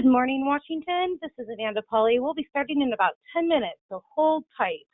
Good morning, Washington. This is Amanda Polly. We'll be starting in about 10 minutes, so hold tight.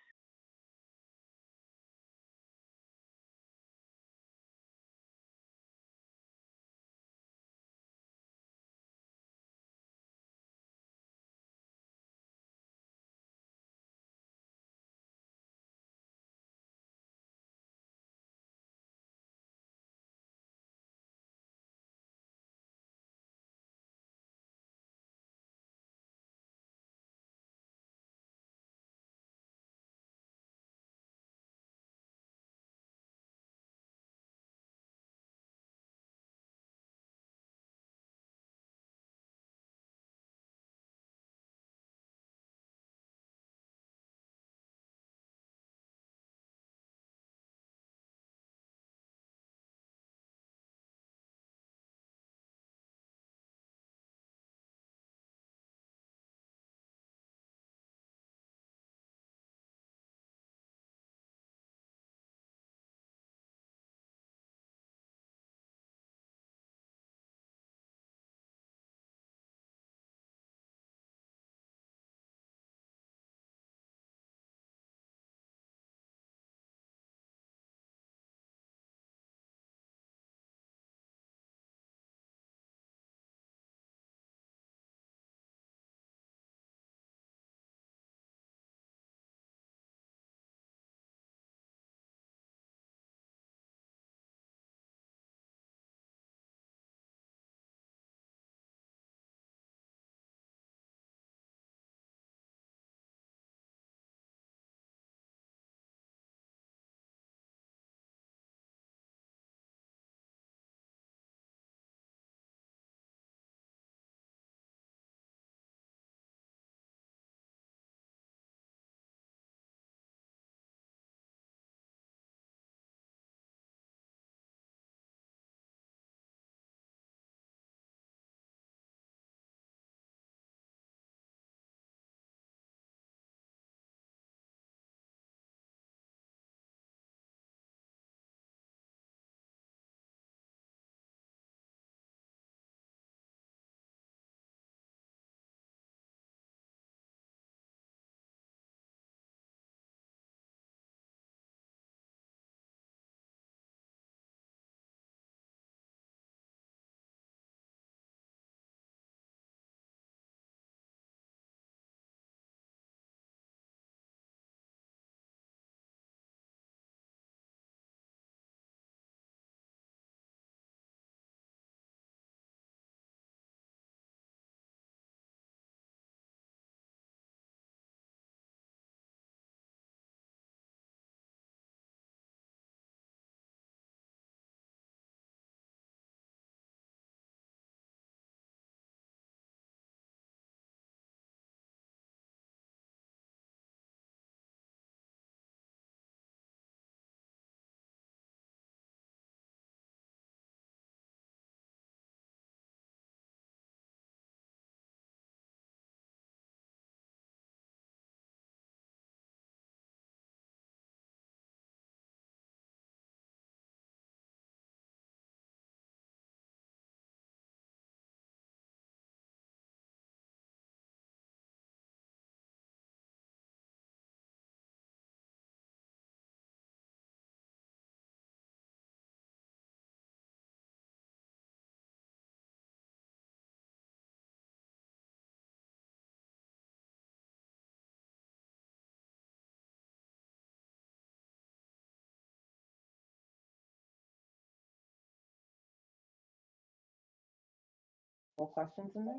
Questions in there?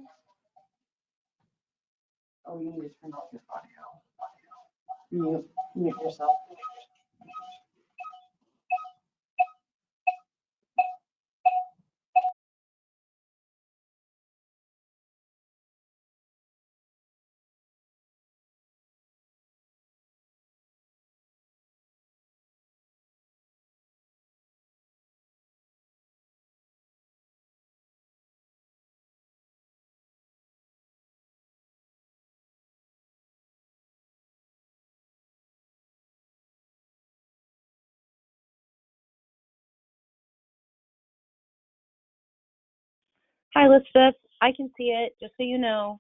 Oh, you need to turn off your audio. Mute yourself. Hi, Elizabeth. I can see it, just so you know.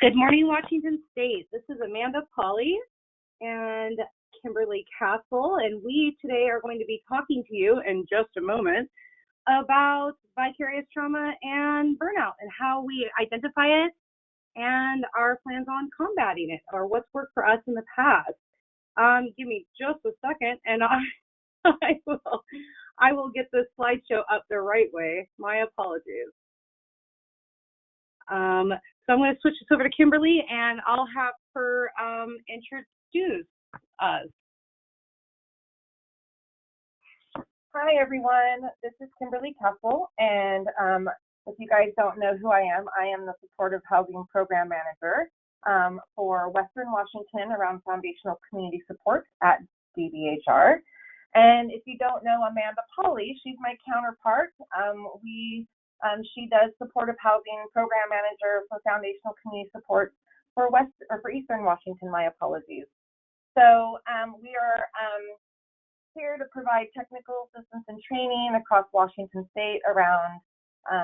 Good morning, Washington State. This is Amanda Polly and Kimberly Castle, and we today are going to be talking to you in just a moment about vicarious trauma and burnout and how we identify it and our plans on combating it, or what's worked for us in the past. Give me just a second, and I will get this slideshow up the right way. My apologies. So I'm going to switch this over to Kimberly, and I'll have for introduce us. Hi, everyone. This is Kimberly Kessel, and if you guys don't know who I am the Supportive Housing Program Manager for Western Washington around Foundational Community Support at DBHR. And if you don't know Amanda Polly, she's my counterpart. She does Supportive Housing Program Manager for Foundational Community Support for Eastern Washington. My apologies. So we are here to provide technical assistance and training across Washington State around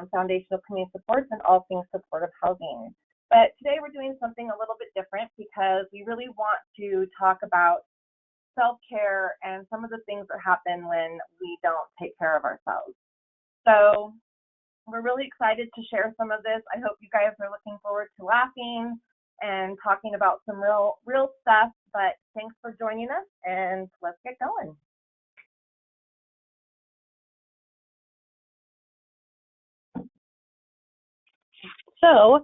foundational community supports and all things supportive housing. But today we're doing something a little bit different because we really want to talk about self-care and some of the things that happen when we don't take care of ourselves. So we're really excited to share some of this. I hope you guys are looking forward to laughing and talking about some real stuff, but thanks for joining us, and let's get going. So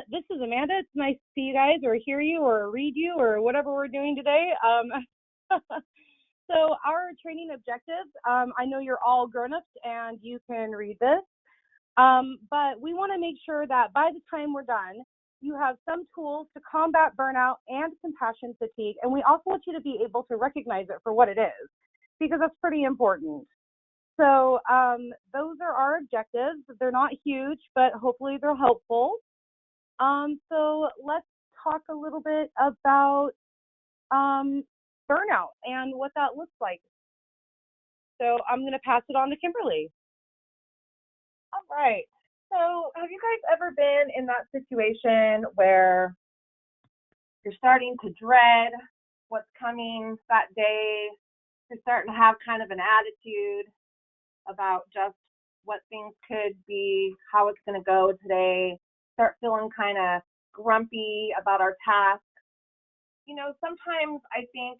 this is Amanda. It's nice to see you guys or hear you or read you or whatever we're doing today. So our training objectives, I know you're all grown-ups and you can read this, but we want to make sure that by the time we're done, you have some tools to combat burnout and compassion fatigue, and we also want you to be able to recognize it for what it is, because that's pretty important. So those are our objectives. They're not huge, but hopefully they're helpful. So let's talk a little bit about burnout and what that looks like. So I'm going to pass it on to Kimberly. All right. So have you guys ever been in that situation where you're starting to dread what's coming that day? You're starting to have kind of an attitude about just what things could be, how it's going to go today, start feeling kind of grumpy about our tasks. You know, sometimes I think,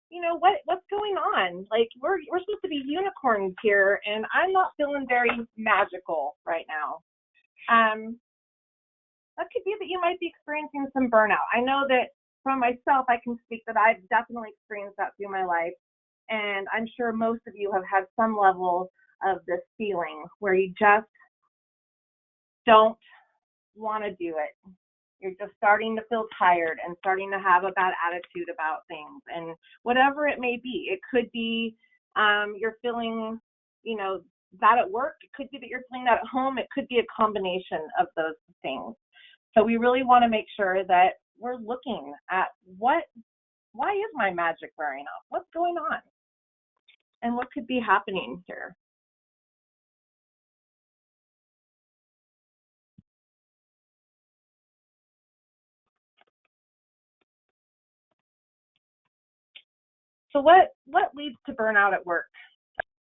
you know, what's going on? Like, we're supposed to be unicorns here, and I'm not feeling very magical right now. That could be that you might be experiencing some burnout. I know that from myself, I can speak that I've definitely experienced that through my life. And I'm sure most of you have had some level of this feeling where you just don't want to do it. You're just starting to feel tired and starting to have a bad attitude about things. And whatever it may be, it could be you're feeling, you know, that at work. It could be that you're feeling that at home. It could be a combination of those things. So we really want to make sure that we're looking at why is my magic wearing off? What's going on? And what could be happening here? So what leads to burnout at work?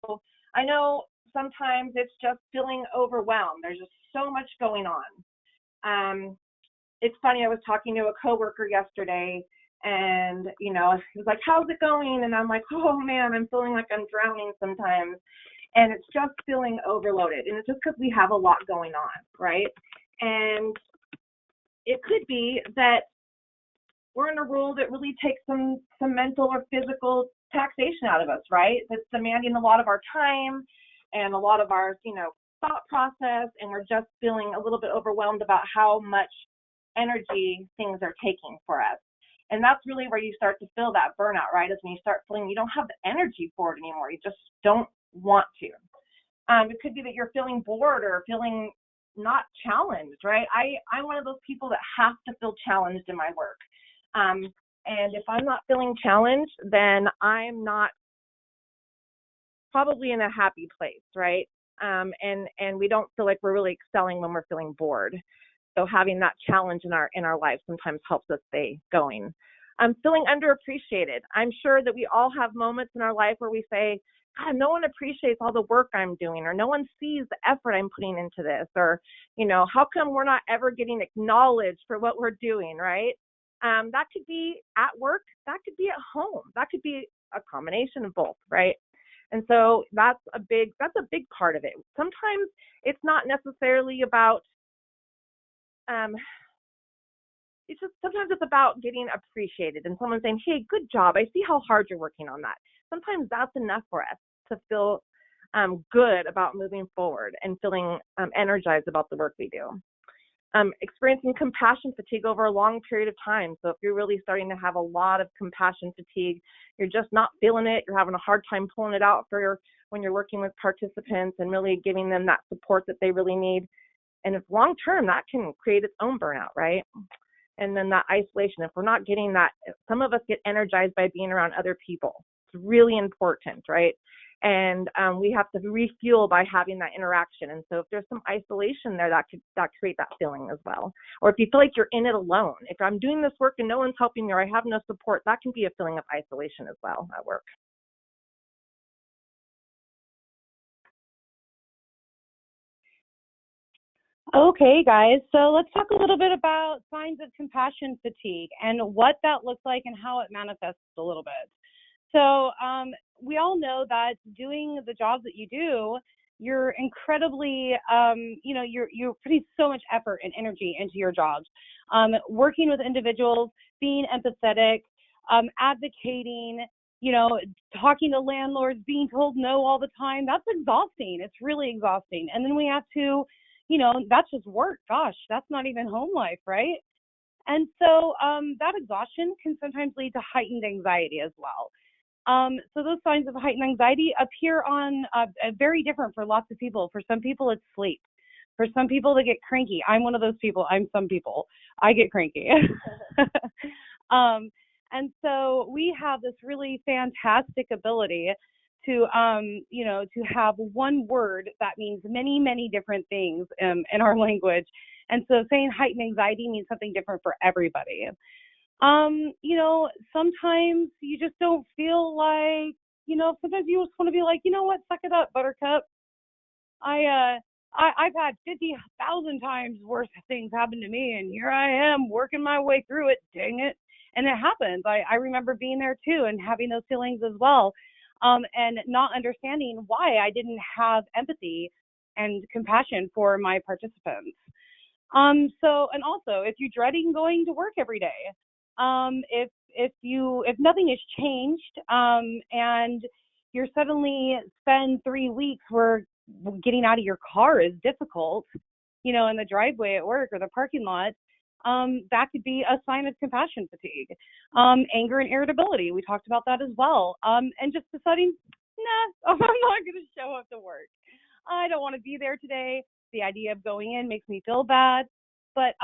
So I know sometimes it's just feeling overwhelmed. There's just so much going on. It's funny, I was talking to a coworker yesterday, and you know, he was like, "How's it going?" And I'm like, "Oh man, I'm feeling like I'm drowning sometimes." And it's just feeling overloaded, and it's just because we have a lot going on, right? And it could be that we're in a role that really takes some mental or physical taxation out of us, right? That's demanding a lot of our time and a lot of our, you know, thought process, and we're just feeling a little bit overwhelmed about how much energy things are taking for us. And that's really where you start to feel that burnout, right? Is when you start feeling you don't have the energy for it anymore. You just don't want to. It could be that you're feeling bored or feeling not challenged, right? I'm one of those people that have to feel challenged in my work. And if I'm not feeling challenged, then I'm not probably in a happy place, right? And we don't feel like we're really excelling when we're feeling bored. So having that challenge in our life sometimes helps us stay going. Feeling underappreciated. I'm sure that we all have moments in our life where we say, God, no one appreciates all the work I'm doing, or no one sees the effort I'm putting into this, or, you know, how come we're not ever getting acknowledged for what we're doing, right? That could be at work, that could be at home, that could be a combination of both, right? And so that's a big part of it. Sometimes it's not necessarily about it's just sometimes it's about getting appreciated and someone saying, hey, good job. I see how hard you're working on that. Sometimes that's enough for us to feel good about moving forward and feeling energized about the work we do. Experiencing compassion fatigue over a long period of time. So if you're really starting to have a lot of compassion fatigue, you're just not feeling it, you're having a hard time pulling it out when you're working with participants and really giving them that support that they really need. And if long term, that can create its own burnout, right? And then that isolation, if we're not getting that, some of us get energized by being around other people. It's really important, right? And we have to refuel by having that interaction. And so if there's some isolation there, that create that feeling as well. Or if you feel like you're in it alone, if I'm doing this work and no one's helping me or I have no support, that can be a feeling of isolation as well at work. Okay, guys, so let's talk a little bit about signs of compassion fatigue and what that looks like and how it manifests a little bit. So we all know that doing the jobs that you do, you're incredibly, you're putting so much effort and energy into your jobs. Working with individuals, being empathetic, advocating, talking to landlords, being told no all the time, that's exhausting. It's really exhausting. And then we have to, that's just work. Gosh, that's not even home life, right? And so that exhaustion can sometimes lead to heightened anxiety as well. So those signs of heightened anxiety appear on very different for lots of people. For some people, it's sleep. For some people, they get cranky. I'm one of those people. I'm some people. I get cranky. And so we have this really fantastic ability to, to have one word that means many, many different things in our language. And so saying heightened anxiety means something different for everybody. Sometimes you just don't feel like, sometimes you just want to be like, you know what, suck it up, buttercup. I've had 50,000 times worse things happen to me, and here I am working my way through it, dang it. And it happens. I remember being there too and having those feelings as well, and not understanding why I didn't have empathy and compassion for my participants. And also, if you're dreading going to work every day, if nothing has changed, and you're suddenly spend 3 weeks where getting out of your car is difficult, in the driveway at work or the parking lot, that could be a sign of compassion fatigue. Anger and irritability, we talked about that as well. And just deciding, nah, I'm not going to show up to work. I don't want to be there today. The idea of going in makes me feel bad. But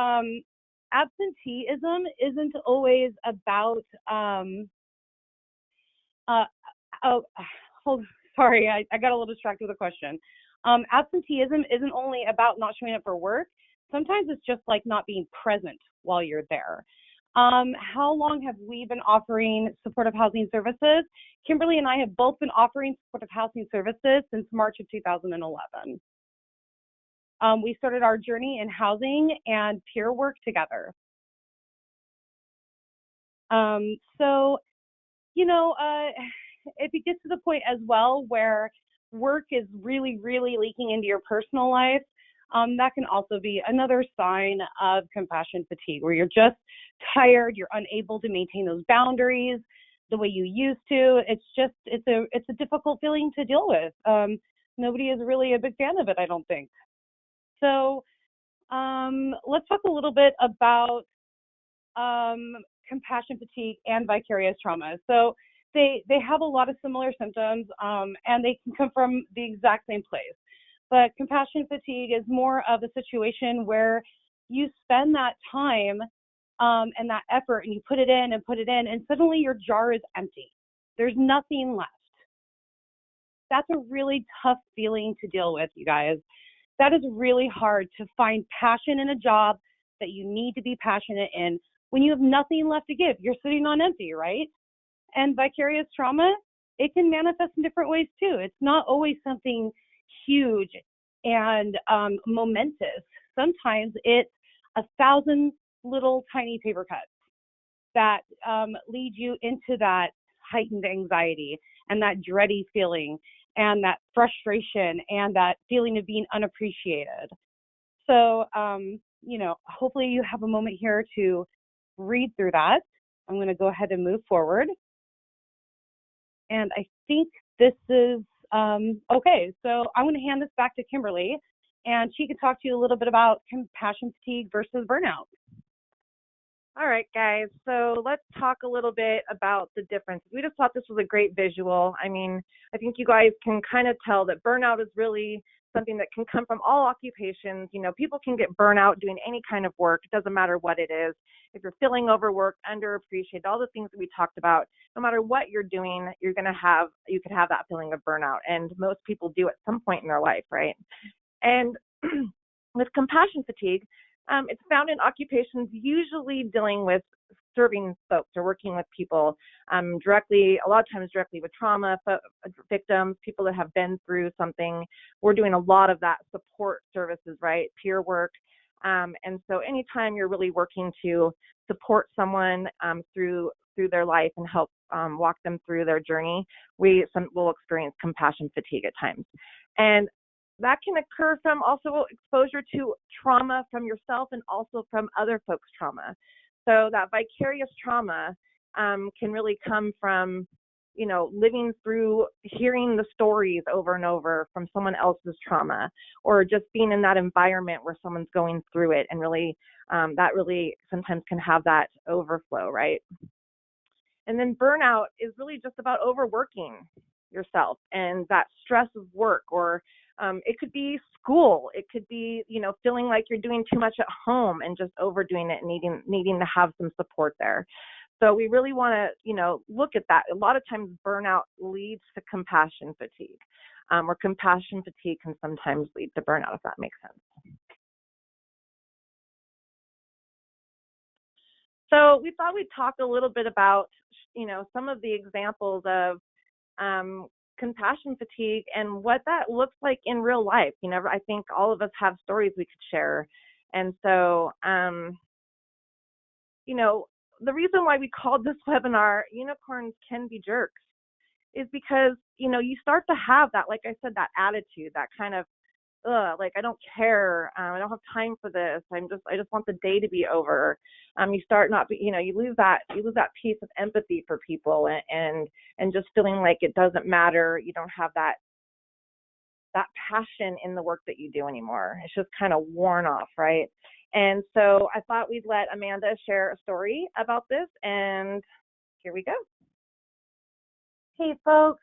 absenteeism isn't always about sorry, I got a little distracted with a question. Absenteeism isn't only about not showing up for work. Sometimes it's just like not being present while you're there. How long have we been offering supportive housing services? Kimberly and I have both been offering supportive housing services since March of 2011. We started our journey in housing and peer work together. If it gets to the point as well where work is really, really leaking into your personal life, that can also be another sign of compassion fatigue, where you're just tired, you're unable to maintain those boundaries the way you used to. It's a difficult feeling to deal with. Nobody is really a big fan of it, I don't think. So let's talk a little bit about compassion fatigue and vicarious trauma. So they have a lot of similar symptoms, and they can come from the exact same place. But compassion fatigue is more of a situation where you spend that time and that effort, and you put it in, and suddenly your jar is empty. There's nothing left. That's a really tough feeling to deal with, you guys. That is really hard to find passion in a job that you need to be passionate in when you have nothing left to give. You're sitting on empty, right? And vicarious trauma, it can manifest in different ways too. It's not always something huge and momentous. Sometimes it's 1,000 little tiny paper cuts that lead you into that heightened anxiety and that dready feeling and that frustration and that feeling of being unappreciated. So, hopefully you have a moment here to read through that. I'm going to go ahead and move forward. And I think this is okay. So I'm going to hand this back to Kimberly, and she can talk to you a little bit about compassion fatigue versus burnout. All right, guys. So let's talk a little bit about the difference. We just thought this was a great visual. I mean, I think you guys can kind of tell that burnout is really something that can come from all occupations. You know, people can get burnout doing any kind of work. It doesn't matter what it is. If you're feeling overworked, underappreciated, all the things that we talked about, no matter what you're doing, you could have that feeling of burnout. And most people do at some point in their life, right? And with compassion fatigue, it's found in occupations usually dealing with serving folks or working with people directly, a lot of times directly with trauma victims, people that have been through something. We're doing a lot of that support services, right? Peer work. And so anytime you're really working to support someone through their life and help walk them through their journey, will experience compassion fatigue at times. And that can occur from also exposure to trauma from yourself and also from other folks' trauma. So that vicarious trauma can really come from, you know, living through hearing the stories over and over from someone else's trauma, or just being in that environment where someone's going through it. And really, that really sometimes can have that overflow, right? And then burnout is really just about overworking yourself and that stress of work, or it could be school. It could be, you know, feeling like you're doing too much at home and just overdoing it and needing to have some support there. So we really want to, you know, look at that. A lot of times burnout leads to compassion fatigue, or compassion fatigue can sometimes lead to burnout, if that makes sense. So we thought we'd talk a little bit about, you know, some of the examples of compassion fatigue and what that looks like in real life. You know, I think all of us have stories we could share. And so, you know, the reason why we called this webinar Unicorns Can Be Jerks is because, you know, you start to have that, like I said, that attitude, that kind of, like, I don't care. I don't have time for this. I just want the day to be over. You start you lose that piece of empathy for people and just feeling like it doesn't matter. You don't have that passion in the work that you do anymore. It's just kind of worn off, right? And so I thought we'd let Amanda share a story about this, and here we go. Hey, folks.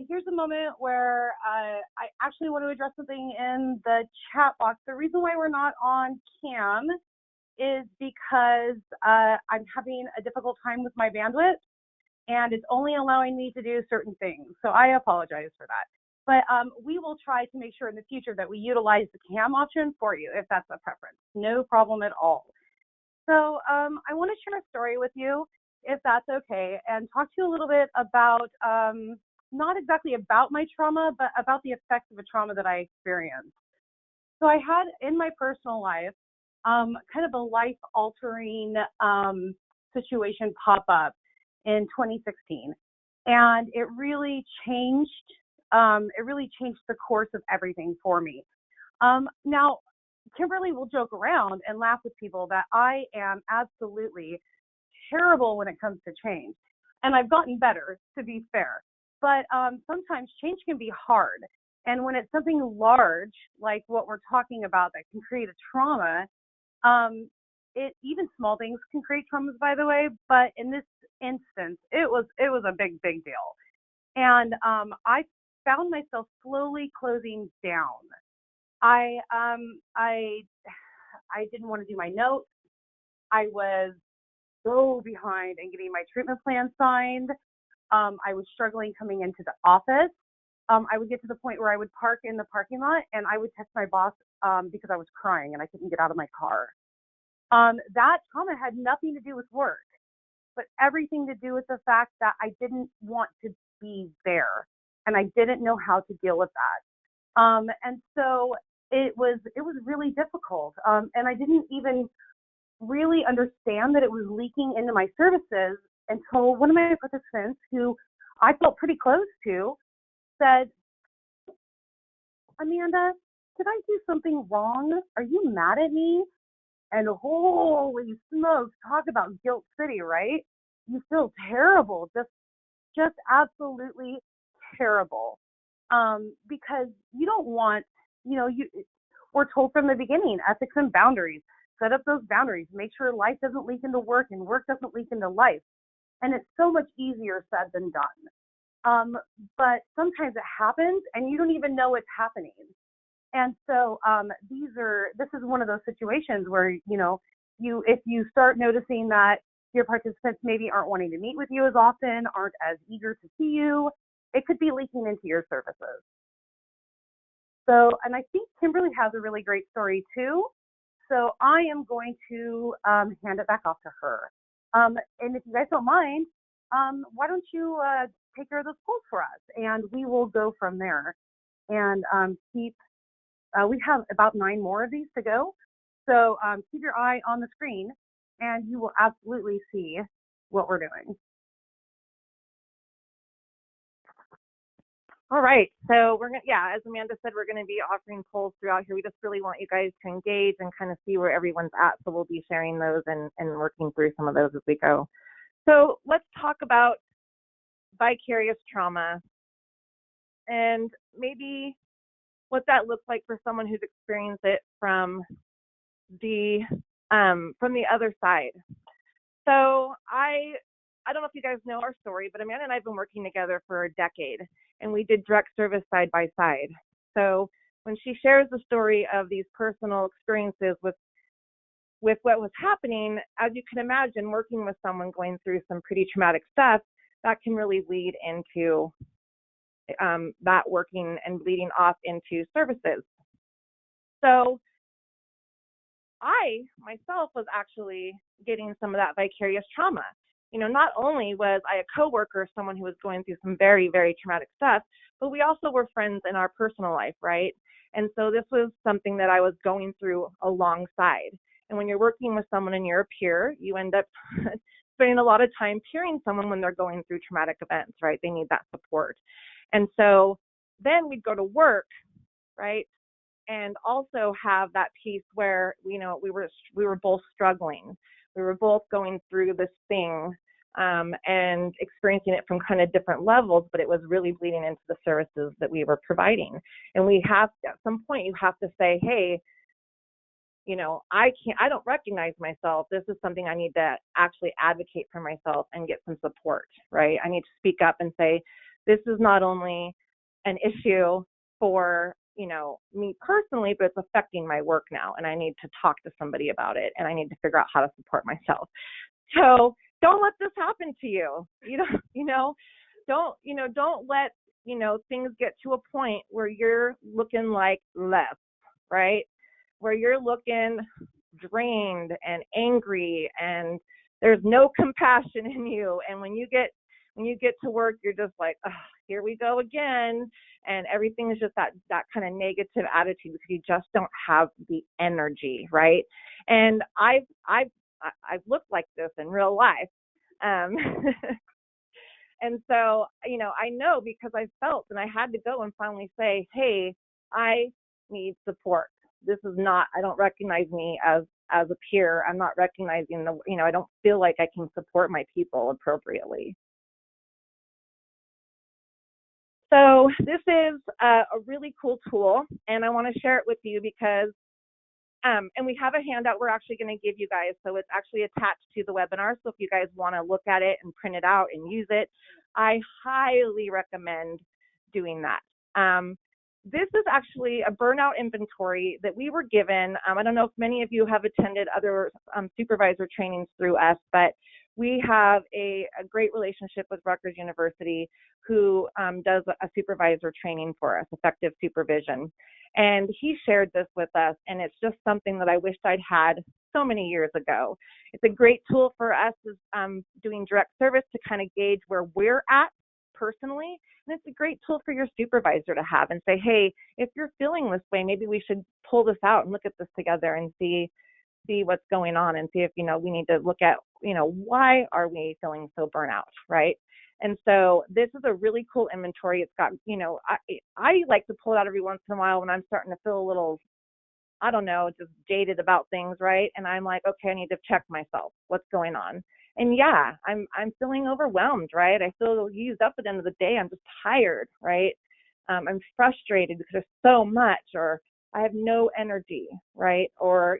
Here's a moment where I actually want to address something in the chat box. The reason why we're not on cam is because I'm having a difficult time with my bandwidth, and it's only allowing me to do certain things. So I apologize for that. But we will try to make sure in the future that we utilize the cam option for you if that's a preference. No problem at all. So I want to share a story with you, if that's okay, and talk to you a little bit about, not exactly about my trauma, but about the effects of a trauma that I experienced. So I had in my personal life kind of a life-altering situation pop up in 2016, and it really changed the course of everything for me. Now, Kimberly will joke around and laugh with people that I am absolutely terrible when it comes to change, and I've gotten better, to be fair. But sometimes change can be hard, and when it's something large like what we're talking about that can create a trauma, even small things can create traumas, by the way. But in this instance, it was a big deal, and I found myself slowly closing down. I didn't want to do my notes. I was so behind in getting my treatment plan signed. I was struggling coming into the office. I would get to the point where I would park in the parking lot and I would text my boss because I was crying and I couldn't get out of my car. That trauma had nothing to do with work, but everything to do with the fact that I didn't want to be there and I didn't know how to deal with that. And so it was really difficult. And I didn't even really understand that it was leaking into my services until one of my participants, who I felt pretty close to, said, Amanda, did I do something wrong? Are you mad at me? And holy smokes, talk about guilt city, right? You feel terrible, just absolutely terrible. Because you don't want, we're told from the beginning, ethics and boundaries. Set up those boundaries. Make sure life doesn't leak into work and work doesn't leak into life. And it's so much easier said than done. But sometimes it happens and you don't even know it's happening. And so this is one of those situations where, if you start noticing that your participants maybe aren't wanting to meet with you as often, aren't as eager to see you, it could be leaking into your services. So, and I think Kimberly has a really great story too. So I am going to hand it back off to her. And if you guys don't mind, why don't you take care of those polls for us, and we will go from there. And we have about 9 more of these to go. So keep your eye on the screen, and you will absolutely see what we're doing. All right, so we're going to, as Amanda said, we're going to be offering polls throughout here. We just really want you guys to engage and kind of see where everyone's at. So we'll be sharing those and working through some of those as we go. So let's talk about vicarious trauma and maybe what that looks like for someone who's experienced it from the other side. So I don't know if you guys know our story, but Amanda and I have been working together for a decade, and we did direct service side by side. So when she shares the story of these personal experiences with what was happening, as you can imagine, working with someone going through some pretty traumatic stuff, that can really lead into that working and bleeding off into services. So I myself was actually getting some of that vicarious trauma. Not only was I a coworker, someone who was going through some very, very traumatic stuff, but we also were friends in our personal life, right? And so this was something that I was going through alongside. And when you're working with someone and you're a peer, you end up spending a lot of time peering someone when they're going through traumatic events, right? They need that support. And so then we'd go to work, right? And also have that piece where, we were both struggling. We were both going through this thing and experiencing it from kind of different levels, but it was really bleeding into the services that we were providing. And at some point, you have to say, hey, I don't recognize myself. This is something I need to actually advocate for myself and get some support, right? I need to speak up and say, this is not only an issue for me personally, but it's affecting my work now, and I need to talk to somebody about it, and I need to figure out how to support myself. So don't let this happen to you. Don't let things get to a point where you're looking like less, right? Where you're looking drained and angry, and there's no compassion in you, and when you get to work, you're just like, oh, here we go again. And everything is just that kind of negative attitude because you just don't have the energy, right? And I've looked like this in real life. And so, I know because I felt, and I had to go and finally say, hey, I need support. This is not, I don't recognize me as a peer. I'm not recognizing I don't feel like I can support my people appropriately. So this is a really cool tool, and I want to share it with you because, and we have a handout we're actually going to give you guys. So it's actually attached to the webinar. So if you guys want to look at it and print it out and use it, I highly recommend doing that. This is actually a burnout inventory that we were given. I don't know if many of you have attended other supervisor trainings through us, but we have a great relationship with Rutgers University who does a supervisor training for us, effective supervision. And he shared this with us, and it's just something that I wished I'd had so many years ago. It's a great tool for us as doing direct service to kind of gauge where we're at personally. And it's a great tool for your supervisor to have and say, hey, if you're feeling this way, maybe we should pull this out and look at this together and see what's going on and see if, we need to look at, why are we feeling so burnout, right? And so this is a really cool inventory. It's got, I like to pull it out every once in a while when I'm starting to feel a little I don't know, just jaded about things, right? And I'm like, okay, I need to check myself. What's going on? And yeah, I'm feeling overwhelmed, right? I feel used up at the end of the day. I'm just tired, right? I'm frustrated because there's so much, or I have no energy, right? Or,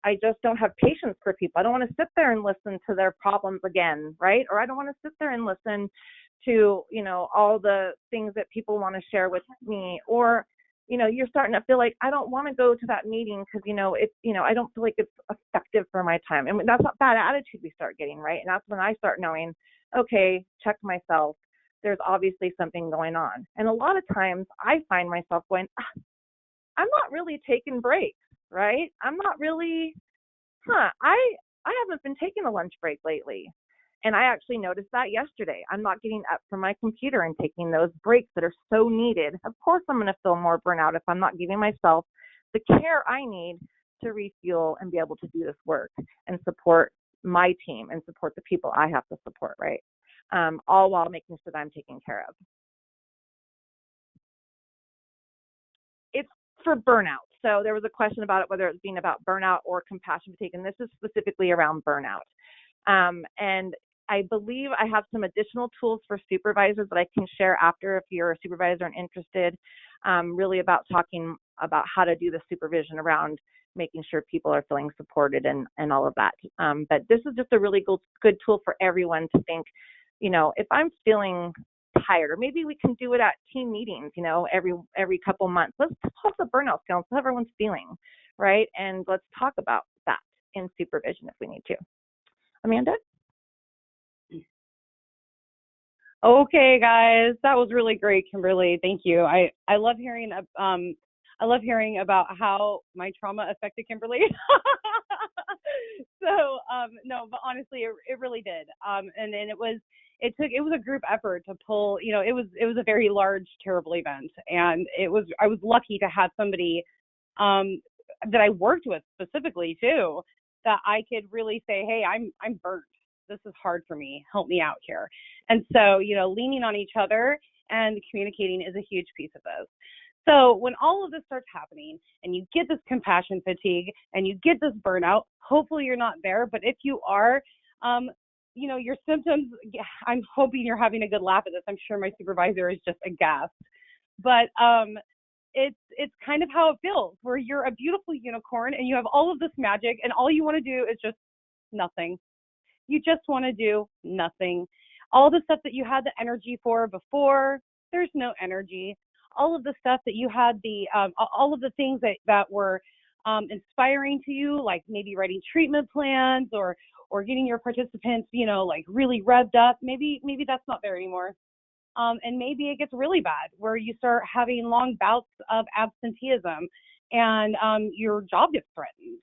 I just don't have patience for people. I don't want to sit there and listen to their problems again, right? Or I don't want to sit there and listen to, all the things that people want to share with me. Or, you're starting to feel like I don't want to go to that meeting because, I don't feel like it's effective for my time. And that's not bad attitude we start getting, right? And that's when I start knowing, okay, check myself. There's obviously something going on. And a lot of times I find myself going, I'm not really taking breaks, right? I'm not really, I haven't been taking a lunch break lately. And I actually noticed that yesterday. I'm not getting up from my computer and taking those breaks that are so needed. Of course, I'm going to feel more burnout if I'm not giving myself the care I need to refuel and be able to do this work and support my team and support the people I have to support, right? All while making sure that I'm taken care of. It's for burnout. So there was a question about it, whether it's being about burnout or compassion fatigue, and this is specifically around burnout. And I believe I have some additional tools for supervisors that I can share after if you're a supervisor and interested, really about talking about how to do the supervision around making sure people are feeling supported and all of that. But this is just a really good tool for everyone to think, if I'm feeling tired, or maybe we can do it at team meetings, every couple months. Let's talk the burnout scale, how everyone's feeling, right? And let's talk about that in supervision if we need to. Amanda? Okay, guys, that was really great, Kimberly. Thank you. I love hearing about how my trauma affected Kimberly. So no, but honestly, it really did. And then it was a group effort to pull. It was a very large, terrible event, and I was lucky to have somebody that I worked with specifically too, that I could really say, hey, I'm burnt. This is hard for me. Help me out here. And so, leaning on each other and communicating is a huge piece of this. So when all of this starts happening and you get this compassion fatigue and you get this burnout, hopefully you're not there. But if you are, your symptoms, I'm hoping you're having a good laugh at this. I'm sure my supervisor is just aghast. But it's kind of how it feels, where you're a beautiful unicorn and you have all of this magic and all you want to do is just nothing. You just want to do nothing. All the stuff that you had the energy for before, there's no energy. All of the stuff that you had all of the things that were inspiring to you, like maybe writing treatment plans or getting your participants, like really revved up. Maybe that's not there anymore. And maybe it gets really bad where you start having long bouts of absenteeism and your job gets threatened.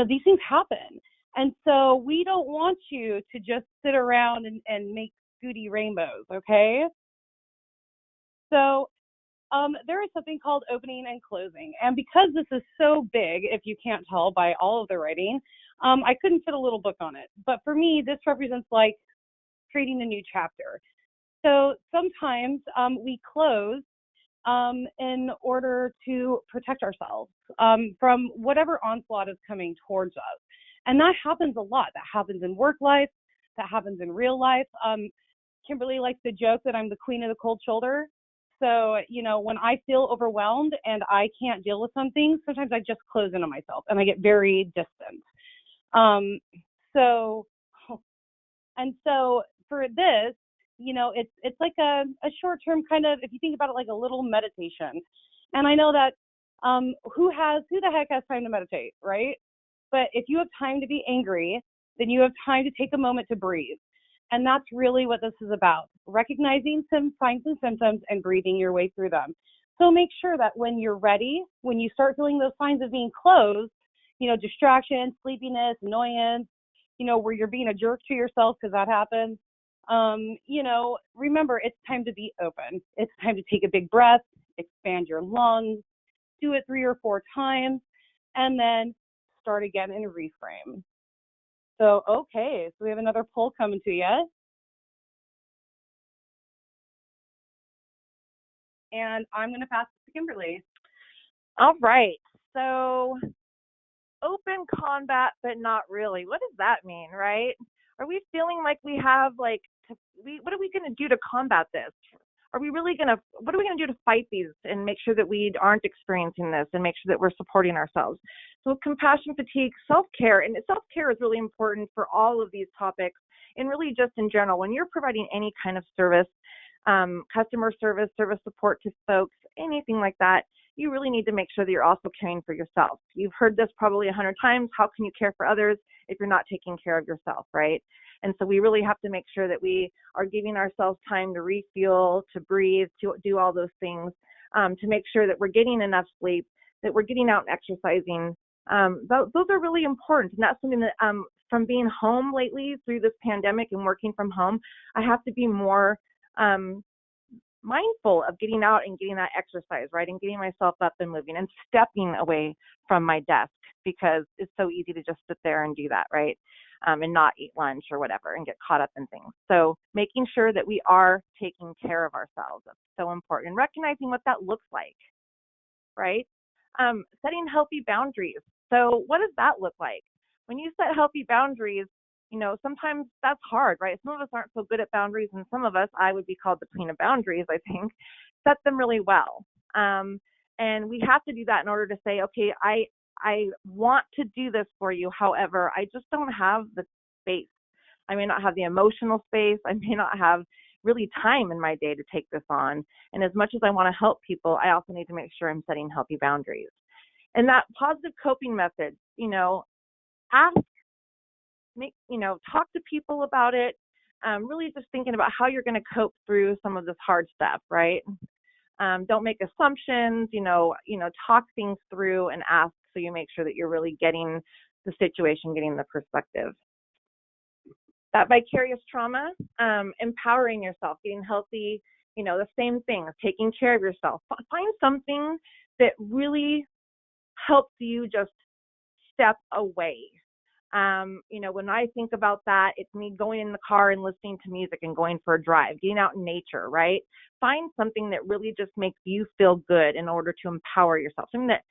These things happen. And so we don't want you to just sit around and make Scooty rainbows, okay? So there is something called opening and closing. And because this is so big, if you can't tell by all of the writing, I couldn't fit a little book on it. But for me, this represents like creating a new chapter. So sometimes we close in order to protect ourselves from whatever onslaught is coming towards us. And that happens a lot. That happens in work life. That happens in real life. Kimberly likes to joke that I'm the queen of the cold shoulder. So, when I feel overwhelmed and I can't deal with something, sometimes I just close in on myself and I get very distant. So for this, it's like a short-term kind of, if you think about it, like a little meditation. And I know that who the heck has time to meditate, right? But if you have time to be angry, then you have time to take a moment to breathe. And that's really what this is about, recognizing some signs and symptoms and breathing your way through them. So make sure that when you're ready, when you start feeling those signs of being closed, distraction, sleepiness, annoyance, where you're being a jerk to yourself because that happens, remember it's time to be open. It's time to take a big breath, expand your lungs, do it 3 or 4 times, and then start again and reframe. So, okay, so we have another poll coming to you. And I'm going to pass it to Kimberly. All right. So open combat, but not really. What does that mean, right? Are we feeling like we have what are we going to do to combat this? Are we really going to, what are we going to do to fight these and make sure that we aren't experiencing this and make sure that we're supporting ourselves? So compassion fatigue, self-care, and self-care is really important for all of these topics and really just in general. When you're providing any kind of service, customer service, service support to folks, anything like that, you really need to make sure that you're also caring for yourself. You've heard this probably 100 times. How can you care for others if you're not taking care of yourself, right? And so we really have to make sure that we are giving ourselves time to refuel, to breathe, to do all those things, to make sure that we're getting enough sleep, that we're getting out and exercising. Those are really important. And that's something that from being home lately through this pandemic and working from home, I have to be more mindful of getting out and getting that exercise, right? And getting myself up and moving and stepping away from my desk because it's so easy to just sit there and do that, right? And not eat lunch or whatever and get caught up in things. So making sure that we are taking care of ourselves, that's so important. And recognizing what that looks like, right? Setting healthy boundaries. So what does that look like? When you set healthy boundaries, sometimes that's hard, right? Some of us aren't so good at boundaries, and some of us, I would be called the queen of boundaries, I think, set them really well. And we have to do that in order to say, okay, I want to do this for you. However, I just don't have the space. I may not have the emotional space. I may not have really time in my day to take this on. And as much as I want to help people, I also need to make sure I'm setting healthy boundaries. And that positive coping method, ask, talk to people about it. Really just thinking about how you're going to cope through some of this hard stuff, right? Don't make assumptions, talk things through and ask so you make sure that you're really getting the situation, getting the perspective. That vicarious trauma, empowering yourself, getting healthy, the same thing, taking care of yourself. Find something that really helps you just step away. When I think about that, it's me going in the car and listening to music and going for a drive, getting out in nature, right? Find something that really just makes you feel good in order to empower yourself, something that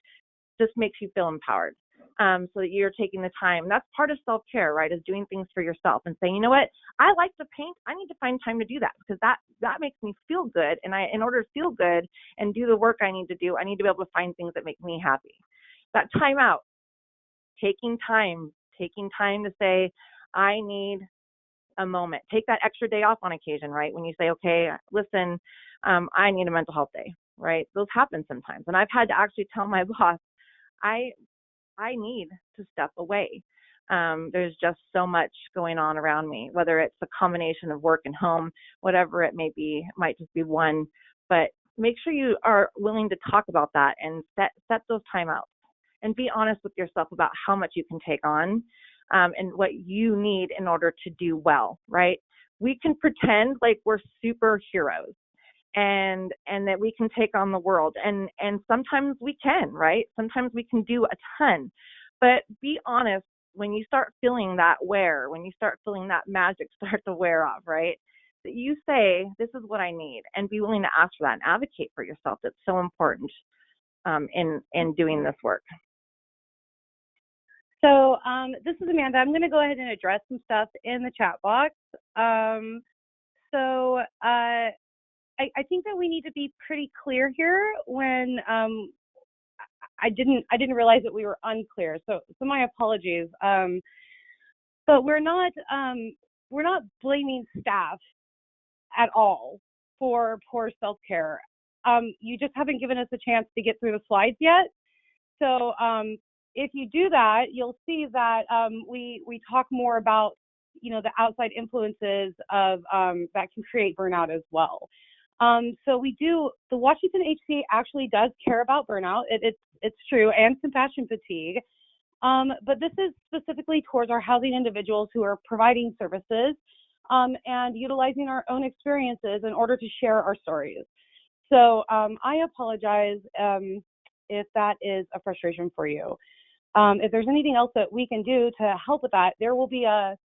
just makes you feel empowered, so that you're taking the time. That's part of self-care, right, is doing things for yourself and saying, you know what, I like to paint. I need to find time to do that because that makes me feel good. And in order to feel good and do the work I need to do, I need to be able to find things that make me happy. That time out, taking time to say, I need a moment. Take that extra day off on occasion, right? When you say, okay, listen, I need a mental health day, right? Those happen sometimes. And I've had to actually tell my boss, I need to step away. There's just so much going on around me, whether it's a combination of work and home, whatever it may be. It might just be one, but make sure you are willing to talk about that and set those timeouts and be honest with yourself about how much you can take on, and what you need in order to do well, right? We can pretend like we're superheroes and that we can take on the world. And sometimes we can, right? Sometimes we can do a ton, but be honest when you start feeling that wear, when you start feeling that magic start to wear off, right? That you say, this is what I need, and be willing to ask for that and advocate for yourself. That's so important in doing this work. So this is Amanda. I'm going to go ahead and address some stuff in the chat box. I think that we need to be pretty clear here when I didn't realize that we were unclear. So my apologies. But we're not blaming staff at all for poor self-care. You just haven't given us a chance to get through the slides yet. So if you do that, you'll see that we talk more about the outside influences of that can create burnout as well. So the Washington HCA actually does care about burnout. It's true, and compassion fatigue. But this is specifically towards our housing individuals who are providing services and utilizing our own experiences in order to share our stories. So I apologize if that is a frustration for you. If there's anything else that we can do to help with that, there will be a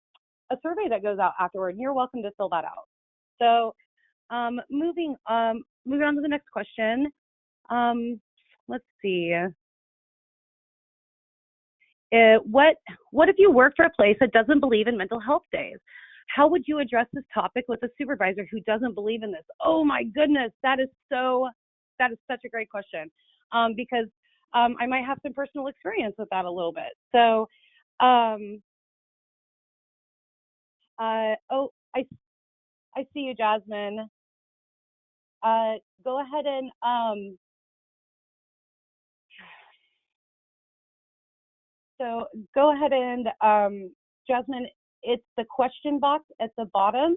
survey that goes out afterward, and you're welcome to fill that out. So moving on to the next question. let's see. What if you work for a place that doesn't believe in mental health days? How would you address this topic with a supervisor who doesn't believe in this? Oh my goodness, that is such a great question. Because I might have some personal experience with that a little bit. So, I see you, Jasmine. Go ahead and Jasmine, it's the question box at the bottom.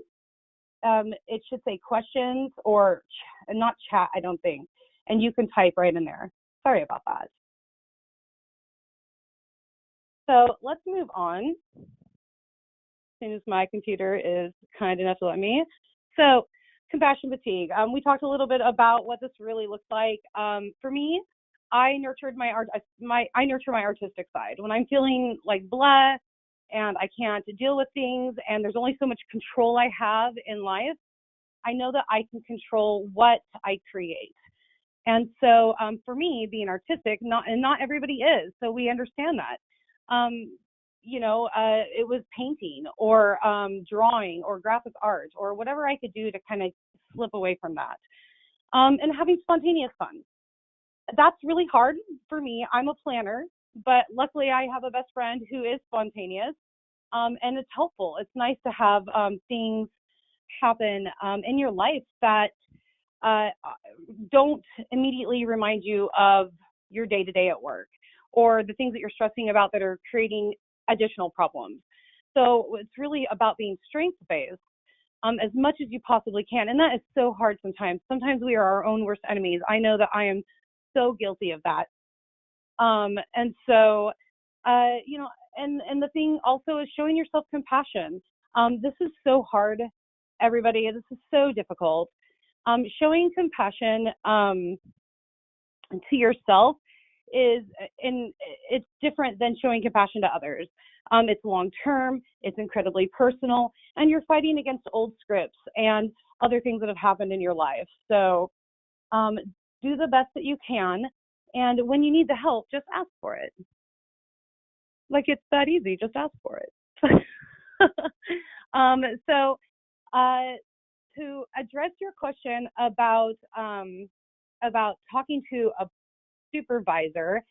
It should say questions or not chat, I don't think. And you can type right in there. Sorry about that. So let's move on as soon as my computer is kind enough to let me. So compassion fatigue. We talked a little bit about what this really looks like. For me, I nurture my artistic side. When I'm feeling like blah and I can't deal with things and there's only so much control I have in life, I know that I can control what I create. And so for me, being artistic, not everybody is, so we understand that. It was painting or drawing or graphic art or whatever I could do to kind of slip away from that. And having spontaneous fun. That's really hard for me. I'm a planner, but luckily I have a best friend who is spontaneous, and it's helpful. It's nice to have things happen in your life that don't immediately remind you of your day-to-day at work or the things that you're stressing about that are creating additional problems. So it's really about being strength-based as much as you possibly can. And that is so hard sometimes. Sometimes we are our own worst enemies. I know that I am so guilty of that. And so, and the thing also is showing yourself compassion. This is so hard, everybody. This is so difficult. Showing compassion to yourself it's different than showing compassion to others. It's long-term, it's incredibly personal, and you're fighting against old scripts and other things that have happened in your life. So do the best that you can, and when you need the help, just ask for it. Like, it's that easy, just ask for it. To address your question about talking to a supervisor,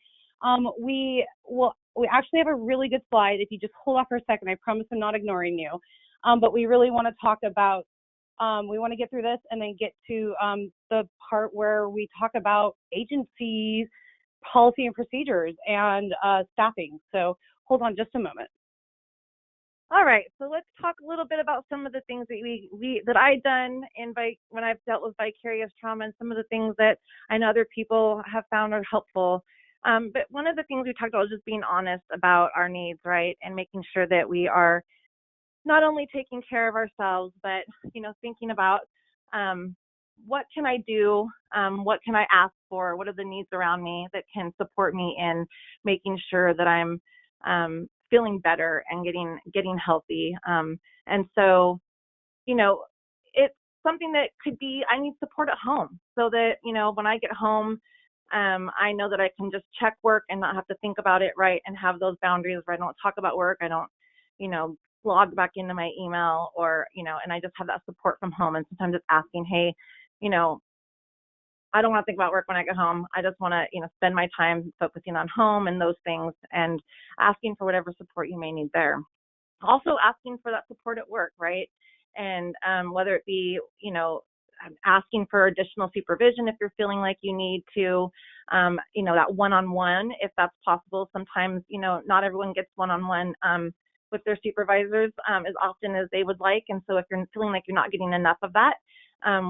we actually have a really good slide. If you just hold off for a second, I promise I'm not ignoring you. But we really want to talk about, we want to get through this and then get to the part where we talk about agencies, policy and procedures, and staffing. So hold on just a moment. All right, so let's talk a little bit about some of the things that I've done when I've dealt with vicarious trauma, and some of the things that I know other people have found are helpful. But one of the things we talked about was just being honest about our needs, right, and making sure that we are not only taking care of ourselves, but thinking about what can I do, what can I ask for, what are the needs around me that can support me in making sure that I'm feeling better and getting healthy. And so, it's something that could be, I need support at home so that, when I get home, I know that I can just check work and not have to think about it, right, and have those boundaries where I don't talk about work. I don't, log back into my email or, and I just have that support from home. And sometimes it's asking, hey, I don't want to think about work when I get home. I just want to, spend my time focusing on home and those things, and asking for whatever support you may need there. Also asking for that support at work, right? And whether it be, asking for additional supervision if you're feeling like you need to, that one-on-one, if that's possible. Sometimes, not everyone gets one-on-one with their supervisors as often as they would like. And so if you're feeling like you're not getting enough of that,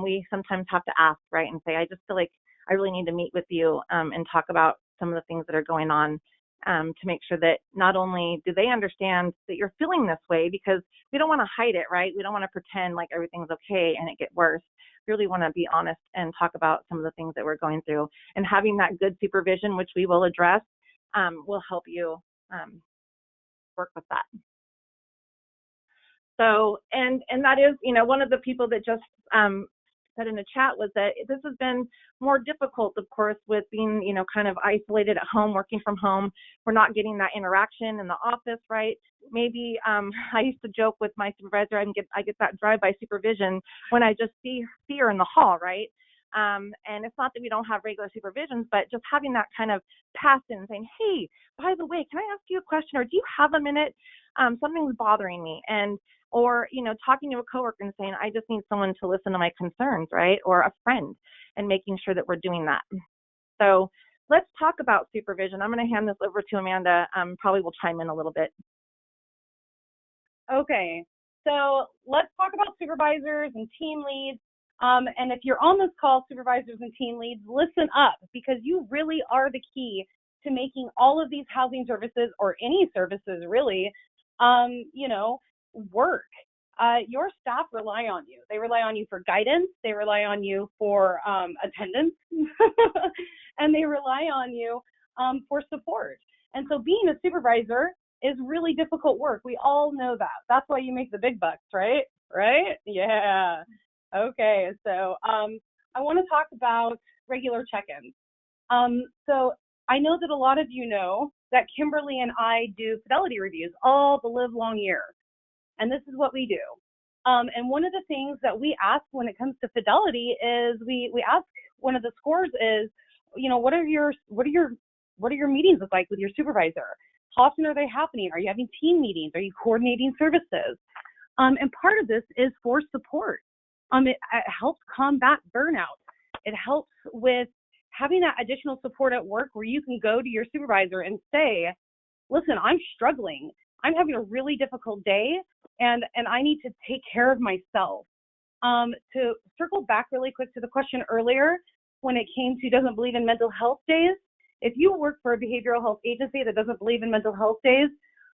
we sometimes have to ask, right, and say, I just feel like I really need to meet with you and talk about some of the things that are going on, to make sure that not only do they understand that you're feeling this way, because we don't want to hide it, right? We don't want to pretend like everything's okay and it get worse. We really want to be honest and talk about some of the things that we're going through. And having that good supervision, which we will address, will help you work with that. So, and that is, one of the people that just said in the chat was that this has been more difficult, of course, with being, kind of isolated at home, working from home. We're not getting that interaction in the office, right? Maybe I used to joke with my supervisor, I get that drive-by supervision when I just see her in the hall, right? And it's not that we don't have regular supervisions, but just having that kind of pass in saying, hey, by the way, can I ask you a question, or do you have a minute? Something's bothering me. Or talking to a coworker and saying, I just need someone to listen to my concerns, right? Or a friend, and making sure that we're doing that. So let's talk about supervision. I'm going to hand this over to Amanda. Probably will chime in a little bit. Okay, so let's talk about supervisors and team leads. And if you're on this call, supervisors and team leads, listen up, because you really are the key to making all of these housing services, or any services really, work. Your staff rely on you. They rely on you for guidance. They rely on you for attendance, and they rely on you for support. And so being a supervisor is really difficult work. We all know that. That's why you make the big bucks, right? Right? Yeah. Okay. So I want to talk about regular check-ins. So I know that a lot of you know that Kimberly and I do fidelity reviews all the live long year. And this is what we do. And one of the things that we ask when it comes to fidelity is we ask, one of the scores is, what are your meetings look like with your supervisor? How often are they happening? Are you having team meetings? Are you coordinating services? And part of this is for support. It helps combat burnout. It helps with having that additional support at work, where you can go to your supervisor and say, listen, I'm struggling. I'm having a really difficult day, and I need to take care of myself. To circle back really quick to the question earlier, when it came to doesn't believe in mental health days, if you work for a behavioral health agency that doesn't believe in mental health days,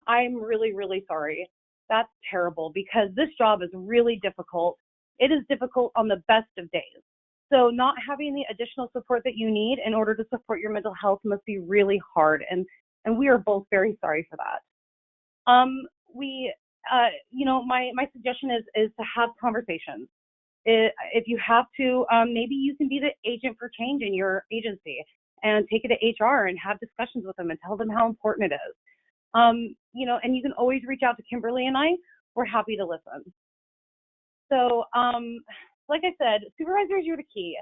I'm really, really sorry. That's terrible, because this job is really difficult. It is difficult on the best of days. So not having the additional support that you need in order to support your mental health must be really hard, and we are both very sorry for that. My suggestion is to have conversations. If you have to, maybe you can be the agent for change in your agency and take it to HR and have discussions with them and tell them how important it is. And you can always reach out to Kimberly and I. We're happy to listen. So, like I said, supervisors, you're the key.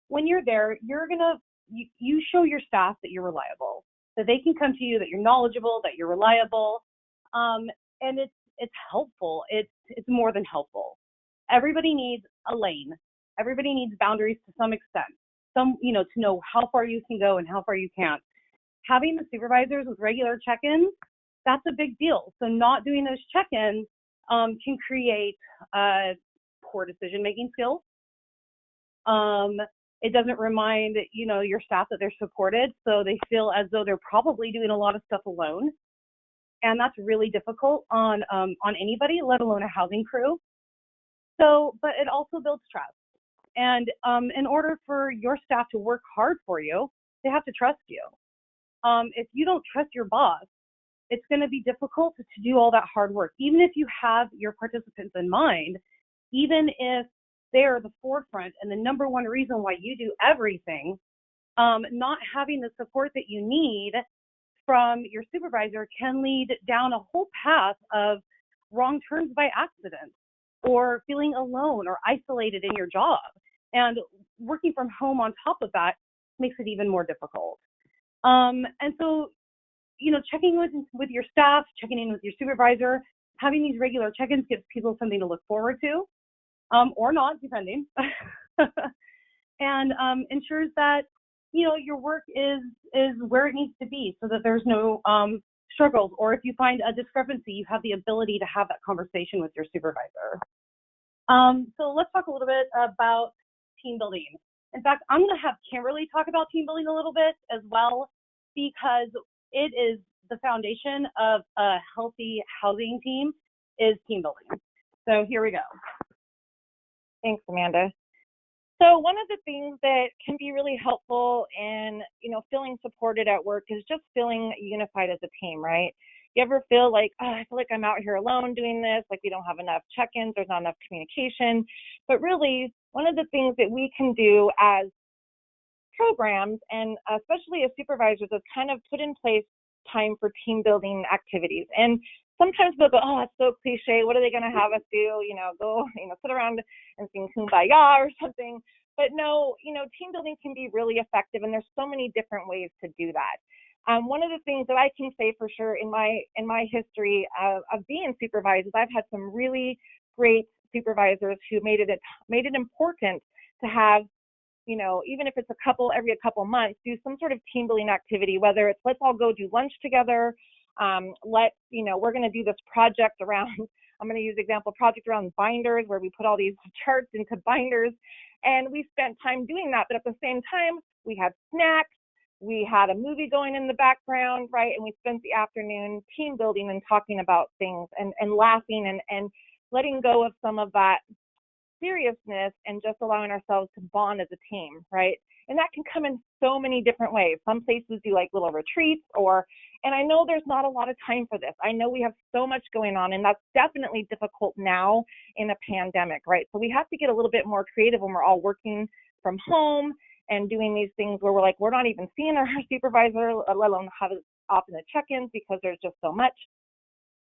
When you're there, you show your staff that you're reliable, that they can come to you, that you're knowledgeable, that you're reliable, and it's helpful. It's more than helpful. Everybody needs a lane. Everybody needs boundaries to some extent. To know how far you can go and how far you can't. Having the supervisors with regular check-ins, that's a big deal. So not doing those check-ins can create poor decision-making skills. It doesn't remind, your staff that they're supported, so they feel as though they're probably doing a lot of stuff alone. And that's really difficult on anybody, let alone a housing crew. So, but it also builds trust. And in order for your staff to work hard for you, they have to trust you. If you don't trust your boss, it's going to be difficult to do all that hard work. Even if you have your participants in mind, even if they're the forefront and the number one reason why you do everything, not having the support that you need from your supervisor can lead down a whole path of wrong turns by accident, or feeling alone or isolated in your job. And working from home on top of that makes it even more difficult. And so, checking with your staff, checking in with your supervisor, having these regular check-ins gives people something to look forward to, or not, depending, and ensures that, your work is where it needs to be, so that there's no struggles, or if you find a discrepancy, you have the ability to have that conversation with your supervisor. So let's talk a little bit about team building. In fact, I'm going to have Kimberly talk about team building a little bit as well, because it is the foundation of a healthy housing team is team building. So here we go. Thanks, Amanda. So one of the things that can be really helpful in, feeling supported at work is just feeling unified as a team, right? You ever feel like, oh, I feel like I'm out here alone doing this, like we don't have enough check-ins, there's not enough communication. But really, one of the things that we can do as programs, and especially as supervisors, is kind of put in place time for team building activities. And sometimes they'll go, oh, that's so cliche. What are they going to have us do? Go, sit around and sing Kumbaya or something. But no, team building can be really effective, and there's so many different ways to do that. One of the things that I can say for sure in my history of being supervisors, I've had some really great supervisors who made it important to have, even if it's every couple months, do some sort of team building activity, whether it's let's all go do lunch together. We're going to do this project around, I'm going to use example project around binders where we put all these charts into binders, and we spent time doing that. But at the same time, we had snacks, we had a movie going in the background, right? And we spent the afternoon team building and talking about things and laughing and letting go of some of that seriousness and just allowing ourselves to bond as a team, right? And that can come in so many different ways. Some places do like little retreats and I know there's not a lot of time for this. I know we have so much going on, and that's definitely difficult now in a pandemic, right? So we have to get a little bit more creative when we're all working from home and doing these things where we're not even seeing our supervisor, let alone have often the check-ins because there's just so much.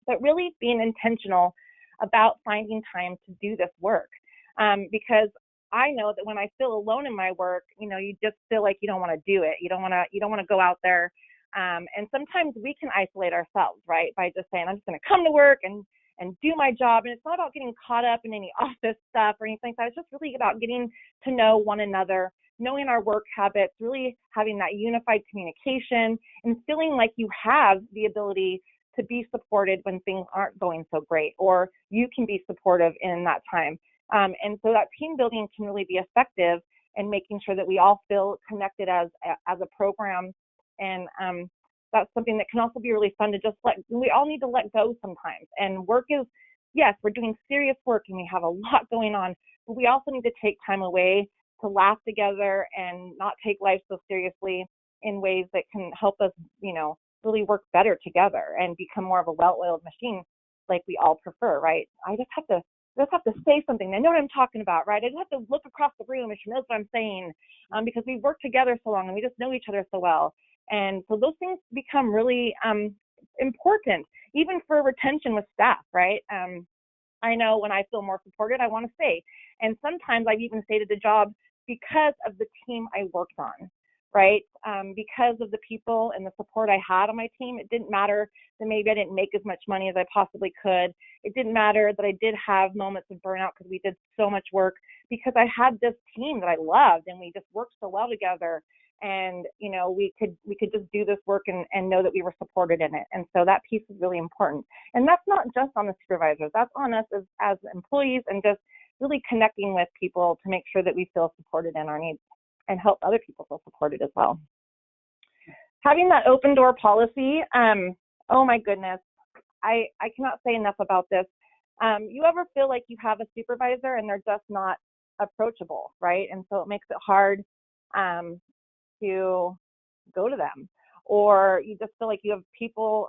But really being intentional about finding time to do this work. Because I know that when I feel alone in my work, you just feel like you don't want to do it. You don't want to go out there. And sometimes we can isolate ourselves, right? By just saying, I'm just going to come to work and do my job. And it's not about getting caught up in any office stuff or anything like that. It's just really about getting to know one another, knowing our work habits, really having that unified communication and feeling like you have the ability to be supported when things aren't going so great, or you can be supportive in that time. And so that team building can really be effective in making sure that we all feel connected as a program. And that's something that can also be really fun to we all need to let go sometimes. And work is, yes, we're doing serious work and we have a lot going on, but we also need to take time away to laugh together and not take life so seriously in ways that can help us, really work better together and become more of a well-oiled machine like we all prefer, right? I just have to say something. They know what I'm talking about, right? I just have to look across the room and she knows what I'm saying, because we've worked together so long and we just know each other so well. And so those things become really important, even for retention with staff, right? I know when I feel more supported, I want to stay. And sometimes I've even stayed at the job because of the team I worked on, right? Because of the people and the support I had on my team. It didn't matter that maybe I didn't make as much money as I possibly could. It didn't matter that I did have moments of burnout because we did so much work, because I had this team that I loved and we just worked so well together. And, we could just do this work and know that we were supported in it. And so that piece is really important. And that's not just on the supervisors, that's on us as employees, and just really connecting with people to make sure that we feel supported in our needs and help other people feel supported as well. Having that open door policy, oh my goodness, I cannot say enough about this. You ever feel like you have a supervisor and they're just not approachable, right? And so it makes it hard to go to them, or you just feel like you have people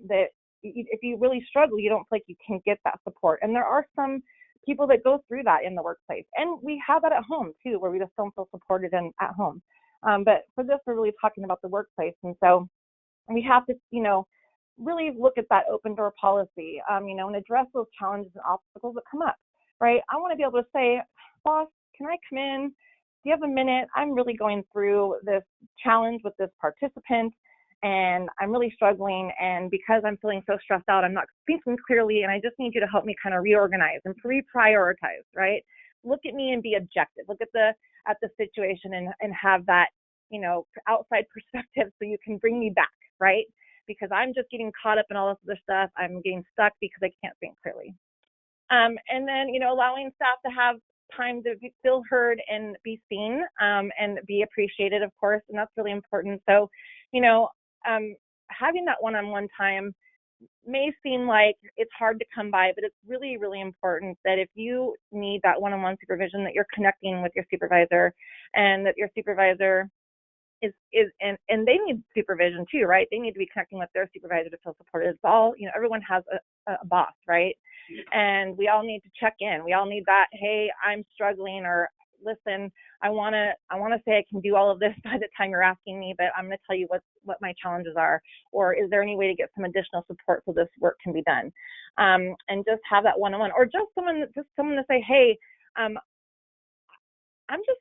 that if you really struggle, you don't feel like you can get that support. And there are some people that go through that in the workplace, and we have that at home too, where we just don't feel supported at home. But for this, we're really talking about the workplace, and so we have to, really look at that open door policy, and address those challenges and obstacles that come up, right? I want to be able to say, boss, can I come in? Do you have a minute? I'm really going through this challenge with this participant and I'm really struggling. And because I'm feeling so stressed out, I'm not thinking clearly. And I just need you to help me kind of reorganize and reprioritize, right? Look at me and be objective. Look at the situation and have that, outside perspective so you can bring me back, right? Because I'm just getting caught up in all this other stuff. I'm getting stuck because I can't think clearly. And then, allowing staff to have time to feel heard and be seen, and be appreciated, of course, and that's really important. So, having that one-on-one time may seem like it's hard to come by, but it's really, really important that if you need that one-on-one supervision, that you're connecting with your supervisor, and that your supervisor and they need supervision too, right? They need to be connecting with their supervisor to feel supported. It's all, everyone has a boss, right? And we all need to check in. We all need that, hey, I'm struggling, or listen, I want to say I can do all of this by the time you're asking me, but I'm going to tell you what my challenges are, or is there any way to get some additional support so this work can be done? And just have that one-on-one, or just someone to say, hey, I'm just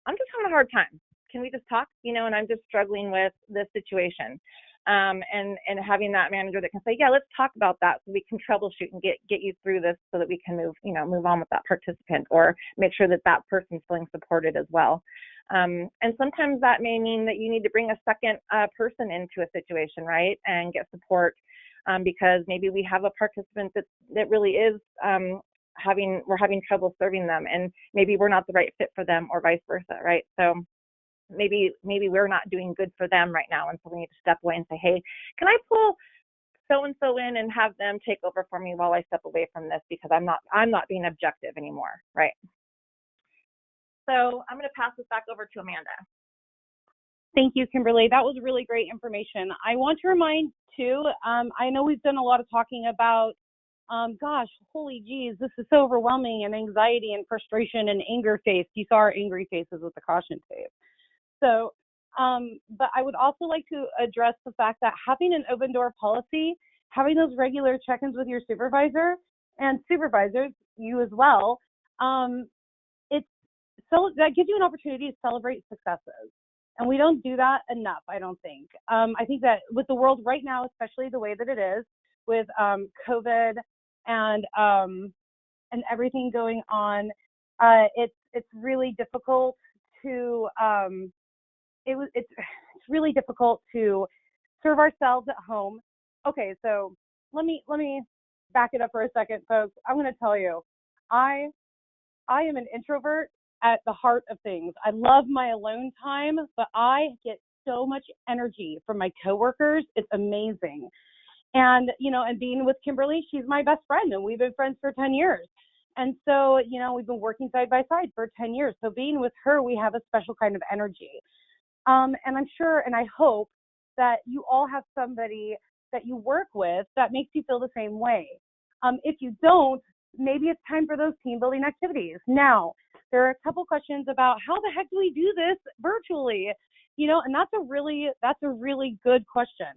having a hard time. Can we just talk? And I'm just struggling with this situation. And having that manager that can say, yeah, let's talk about that, so we can troubleshoot and get you through this, so that we can move on with that participant, or make sure that that person's feeling supported as well. And sometimes that may mean that you need to bring a second person into a situation, right, and get support, because maybe we have a participant that really is we're having trouble serving them, and maybe we're not the right fit for them, or vice versa, right? So maybe we're not doing good for them right now, and so we need to step away and say, hey, can I pull so-and-so in and have them take over for me while I step away from this, because I'm not being objective anymore, right? So I'm going to pass this back over to Amanda. Thank you, Kimberly. That was really great information. I want to remind too, I know we've done a lot of talking about, gosh, holy geez, this is so overwhelming, and anxiety and frustration and anger face. You saw our angry faces with the caution tape. So, but I would also like to address the fact that having an open door policy, having those regular check-ins with your supervisor and supervisors, you as well, that gives you an opportunity to celebrate successes. And we don't do that enough, I don't think. I think that with the world right now, especially the way that it is, with COVID and everything going on, it's really difficult to it's really difficult to serve ourselves at home. Okay, so let me back it up for a second, folks. I'm going to tell you, I am an introvert at the heart of things. I love my alone time, but I get so much energy from my coworkers. It's amazing. And, and being with Kimberly, she's my best friend, and we've been friends for 10 years. And so, we've been working side by side for 10 years. So being with her, we have a special kind of energy. And I'm sure, and I hope that you all have somebody that you work with that makes you feel the same way. If you don't, maybe it's time for those team building activities. Now, there are a couple questions about how the heck do we do this virtually? And that's a really good question.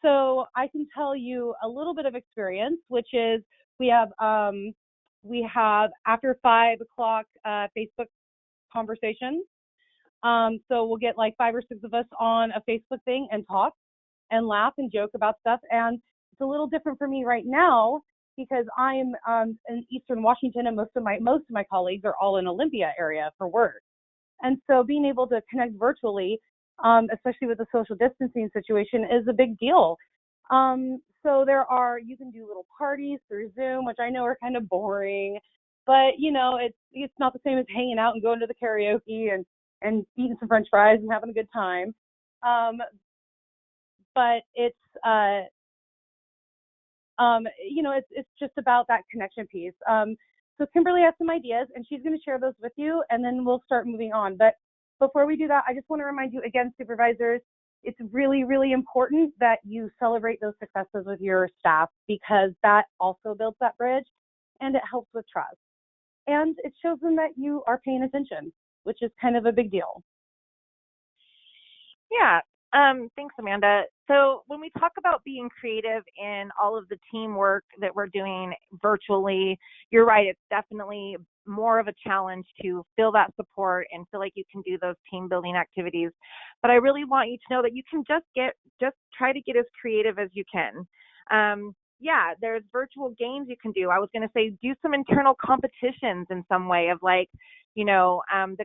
So I can tell you a little bit of experience, which is we have after 5 o'clock Facebook conversations. So we'll get like 5 or 6 of us on a Facebook thing and talk and laugh and joke about stuff. And it's a little different for me right now, because I'm in Eastern Washington, and most of my colleagues are all in Olympia area for work. And so being able to connect virtually, especially with the social distancing situation, is a big deal. So you can do little parties through Zoom, which I know are kind of boring, but it's not the same as hanging out and going to the karaoke and eating some French fries and having a good time. But it's it's just about that connection piece. So Kimberly has some ideas, and she's going to share those with you, and then we'll start moving on. But before we do that, I just want to remind you again, supervisors, it's really, really important that you celebrate those successes with your staff, because that also builds that bridge, and it helps with trust. And it shows them that you are paying attention, which is kind of a big deal. Yeah. Thanks, Amanda. So when we talk about being creative in all of the teamwork that we're doing virtually, you're right, it's definitely more of a challenge to feel that support and feel like you can do those team building activities. But I really want you to know that you can just try to get as creative as you can. Yeah, there's virtual games you can do. I was going to say, do some internal competitions in some way of like, to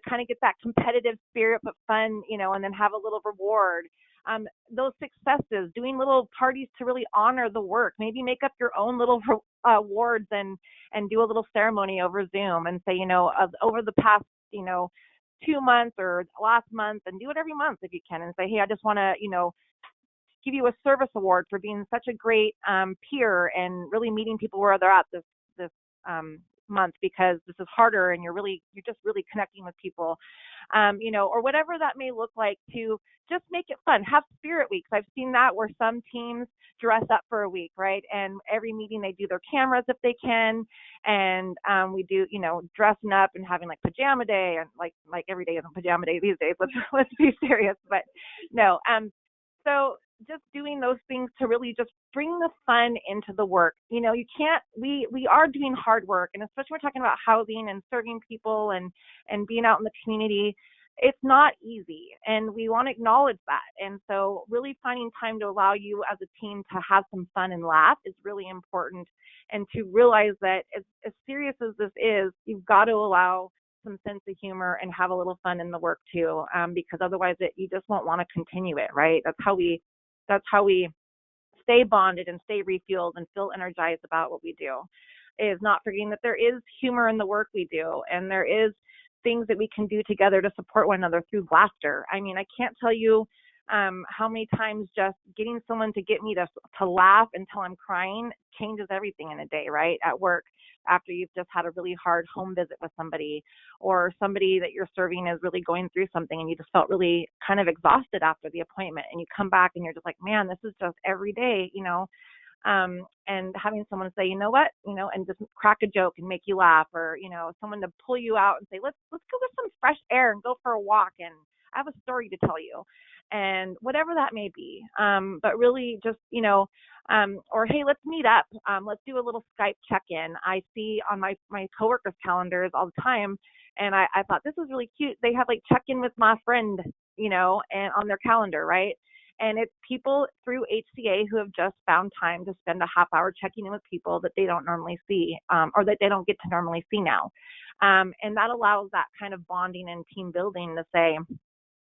kind of get that competitive spirit, but fun, and then have a little reward. Those successes, doing little parties to really honor the work, maybe make up your own little awards and do a little ceremony over Zoom and say, over the past, 2 months or last month, and do it every month if you can, and say, hey, I just want to, give you a service award for being such a great peer and really meeting people where they're at this month because this is harder and you're just really connecting with people, or whatever that may look like, to just make it fun. Have spirit weeks. I've seen that where some teams dress up for a week, right? And every meeting they do their cameras if they can. And we do, dressing up and having like pajama day, and like every day is a pajama day these days. Let's be serious. But no. So just doing those things to really just bring the fun into the work. You can't, we are doing hard work, and especially when we're talking about housing and serving people and being out in the community, it's not easy, and we want to acknowledge that. And so really finding time to allow you as a team to have some fun and laugh is really important, and to realize that as serious as this is, you've got to allow some sense of humor and have a little fun in the work too, because otherwise you just won't want to continue it, right? That's how we stay bonded and stay refueled and feel energized about what we do, is not forgetting that there is humor in the work we do, and there is things that we can do together to support one another through laughter. I mean, I can't tell you how many times just getting someone to get me to laugh until I'm crying changes everything in a day, right? At work, after you've just had a really hard home visit with somebody, or somebody that you're serving is really going through something and you just felt really kind of exhausted after the appointment, and you come back and you're just like, man, this is just every day, and having someone say, you know what, and just crack a joke and make you laugh, or, someone to pull you out and say, let's go get some fresh air and go for a walk, and I have a story to tell you, and whatever that may be. But really just, or hey, let's meet up. Let's do a little Skype check-in. I see on my coworkers' calendars all the time, and I thought this is really cute. They have like check-in with my friend, and on their calendar, right? And it's people through HCA who have just found time to spend a half hour checking in with people that they don't normally see, or that they don't get to normally see now. And that allows that kind of bonding and team building to say,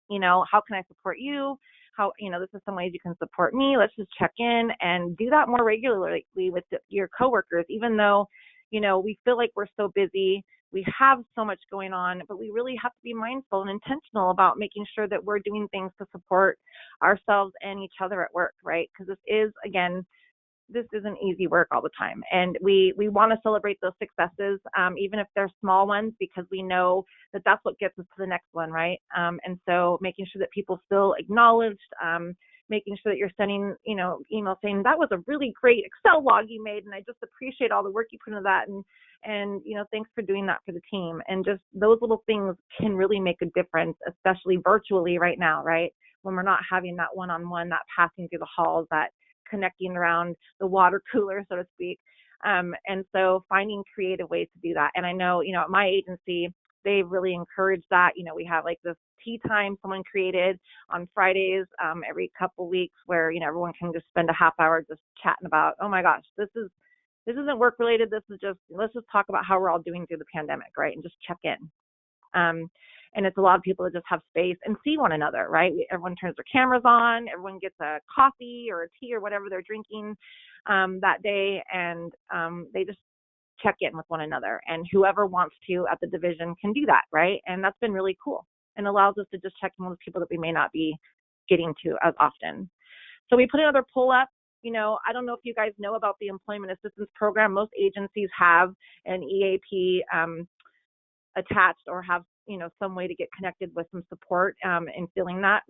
how can I support you? How, this is some ways you can support me. Let's just check in and do that more regularly with your coworkers, even though, we feel like we're so busy. We have so much going on, but we really have to be mindful and intentional about making sure that we're doing things to support ourselves and each other at work, right? Because this isn't easy work all the time. And we want to celebrate those successes, even if they're small ones, because we know that that's what gets us to the next one, right? And so making sure that people feel acknowledged, making sure that you're sending, email saying, that was a really great Excel log you made, and I just appreciate all the work you put into that. And thanks for doing that for the team. And just those little things can really make a difference, especially virtually right now, right? When we're not having that one-on-one, that passing through the halls, that connecting around the water cooler, so to speak. And so finding creative ways to do that. And I know, at my agency, they really encourage that. We have like this tea time someone created on Fridays every couple weeks where, everyone can just spend a half hour just chatting about, oh my gosh, this isn't work related. This is just, let's just talk about how we're all doing through the pandemic, right? And just check in. And it's a lot of people that just have space and see one another, right? Everyone turns their cameras on, everyone gets a coffee or a tea or whatever they're drinking that day, and they just check in with one another. And whoever wants to at the division can do that, right? And that's been really cool and allows us to just check in with people that we may not be getting to as often. So we put another poll up. I don't know if you guys know about the Employment Assistance Program. Most agencies have an EAP attached or have, some way to get connected with some support in filling that.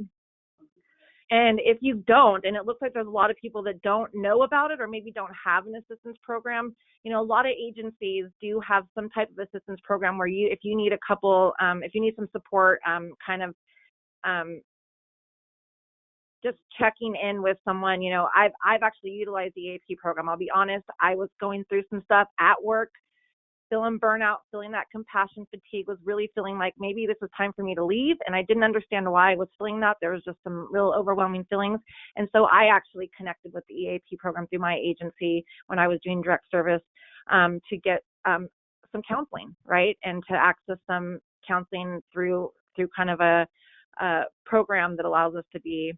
And if you don't, and it looks like there's a lot of people that don't know about it or maybe don't have an assistance program, a lot of agencies do have some type of assistance program where if you need if you need some support, just checking in with someone, I've actually utilized the EAP program. I'll be honest, I was going through some stuff at work, feeling burnout, feeling that compassion fatigue, was really feeling like maybe this is time for me to leave. And I didn't understand why I was feeling that. There was just some real overwhelming feelings. And so I actually connected with the EAP program through my agency when I was doing direct service to get some counseling, right? And to access some counseling through kind of a program that allows us to be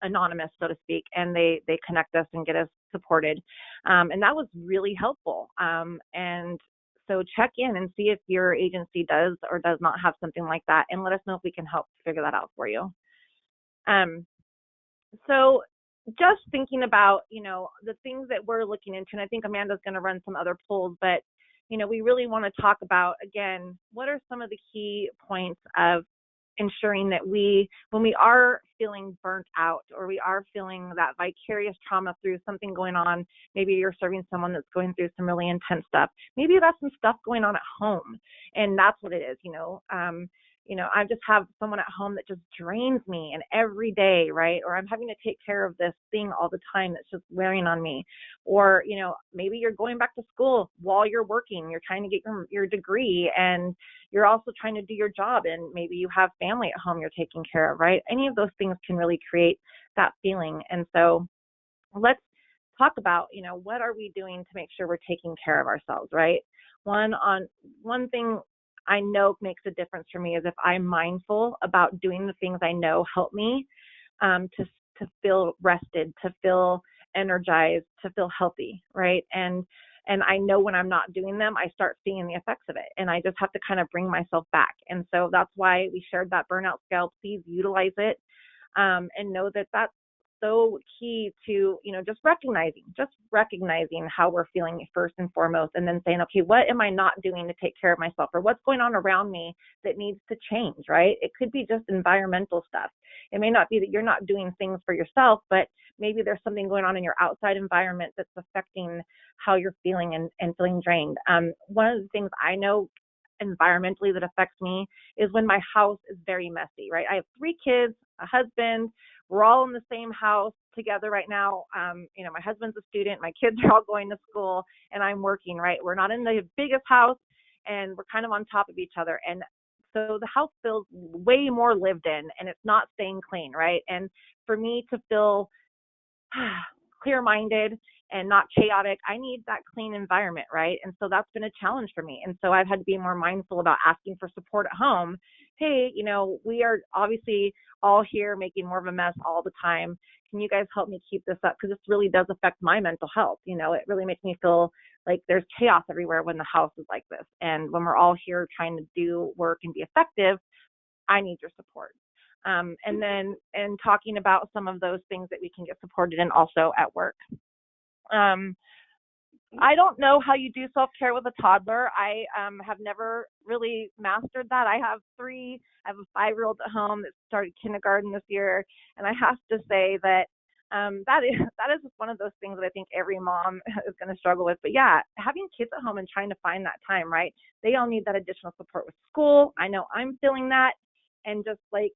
anonymous, so to speak, and they connect us and get us supported. And that was really helpful. And so check in and see if your agency does or does not have something like that, and let us know if we can help figure that out for you. So just thinking about, the things that we're looking into, and I think Amanda's going to run some other polls, but, we really want to talk about, again, what are some of the key points of ensuring that when we are feeling burnt out, or we are feeling that vicarious trauma through something going on, maybe you're serving someone that's going through some really intense stuff. Maybe that's some stuff going on at home, and that's what it is. I just have someone at home that just drains me, and every day, right? Or I'm having to take care of this thing all the time that's just wearing on me. Or, maybe you're going back to school while you're working, you're trying to get your degree, and you're also trying to do your job, and maybe you have family at home you're taking care of, right? Any of those things can really create that feeling. And so let's talk about, what are we doing to make sure we're taking care of ourselves, right? One thing I know makes a difference for me is if I'm mindful about doing the things I know help me to feel rested, to feel energized, to feel healthy, right? And I know when I'm not doing them, I start seeing the effects of it, and I just have to kind of bring myself back. And so that's why we shared that burnout scale. Please utilize it, and know that that's so key to, just recognizing how we're feeling first and foremost, and then saying, okay, what am I not doing to take care of myself, or what's going on around me that needs to change, right? It could be just environmental stuff. It may not be that you're not doing things for yourself, but maybe there's something going on in your outside environment that's affecting how you're feeling and feeling drained. One of the things I know environmentally that affects me is when my house is very messy, right? I have 3 kids, a husband. We're all in the same house together right now. My husband's a student, my kids are all going to school, and I'm working, right? We're not in the biggest house, and we're kind of on top of each other. And so the house feels way more lived in, and it's not staying clean, right? And for me to feel clear-minded and not chaotic, I need that clean environment, right? And so that's been a challenge for me. And so I've had to be more mindful about asking for support at home. Hey, we are obviously all here making more of a mess all the time. Can you guys help me keep this up? Because this really does affect my mental health. It really makes me feel like there's chaos everywhere when the house is like this. And when we're all here trying to do work and be effective, I need your support. And talking about some of those things that we can get supported in also at work. I don't know how you do self-care with a toddler. I have never really mastered that. I have a 5-year-old at home that started kindergarten this year, and I have to say that that is just one of those things that I think every mom is going to struggle with. But yeah, having kids at home and trying to find that time, right? They all need that additional support with school. I know I'm feeling that. And just like,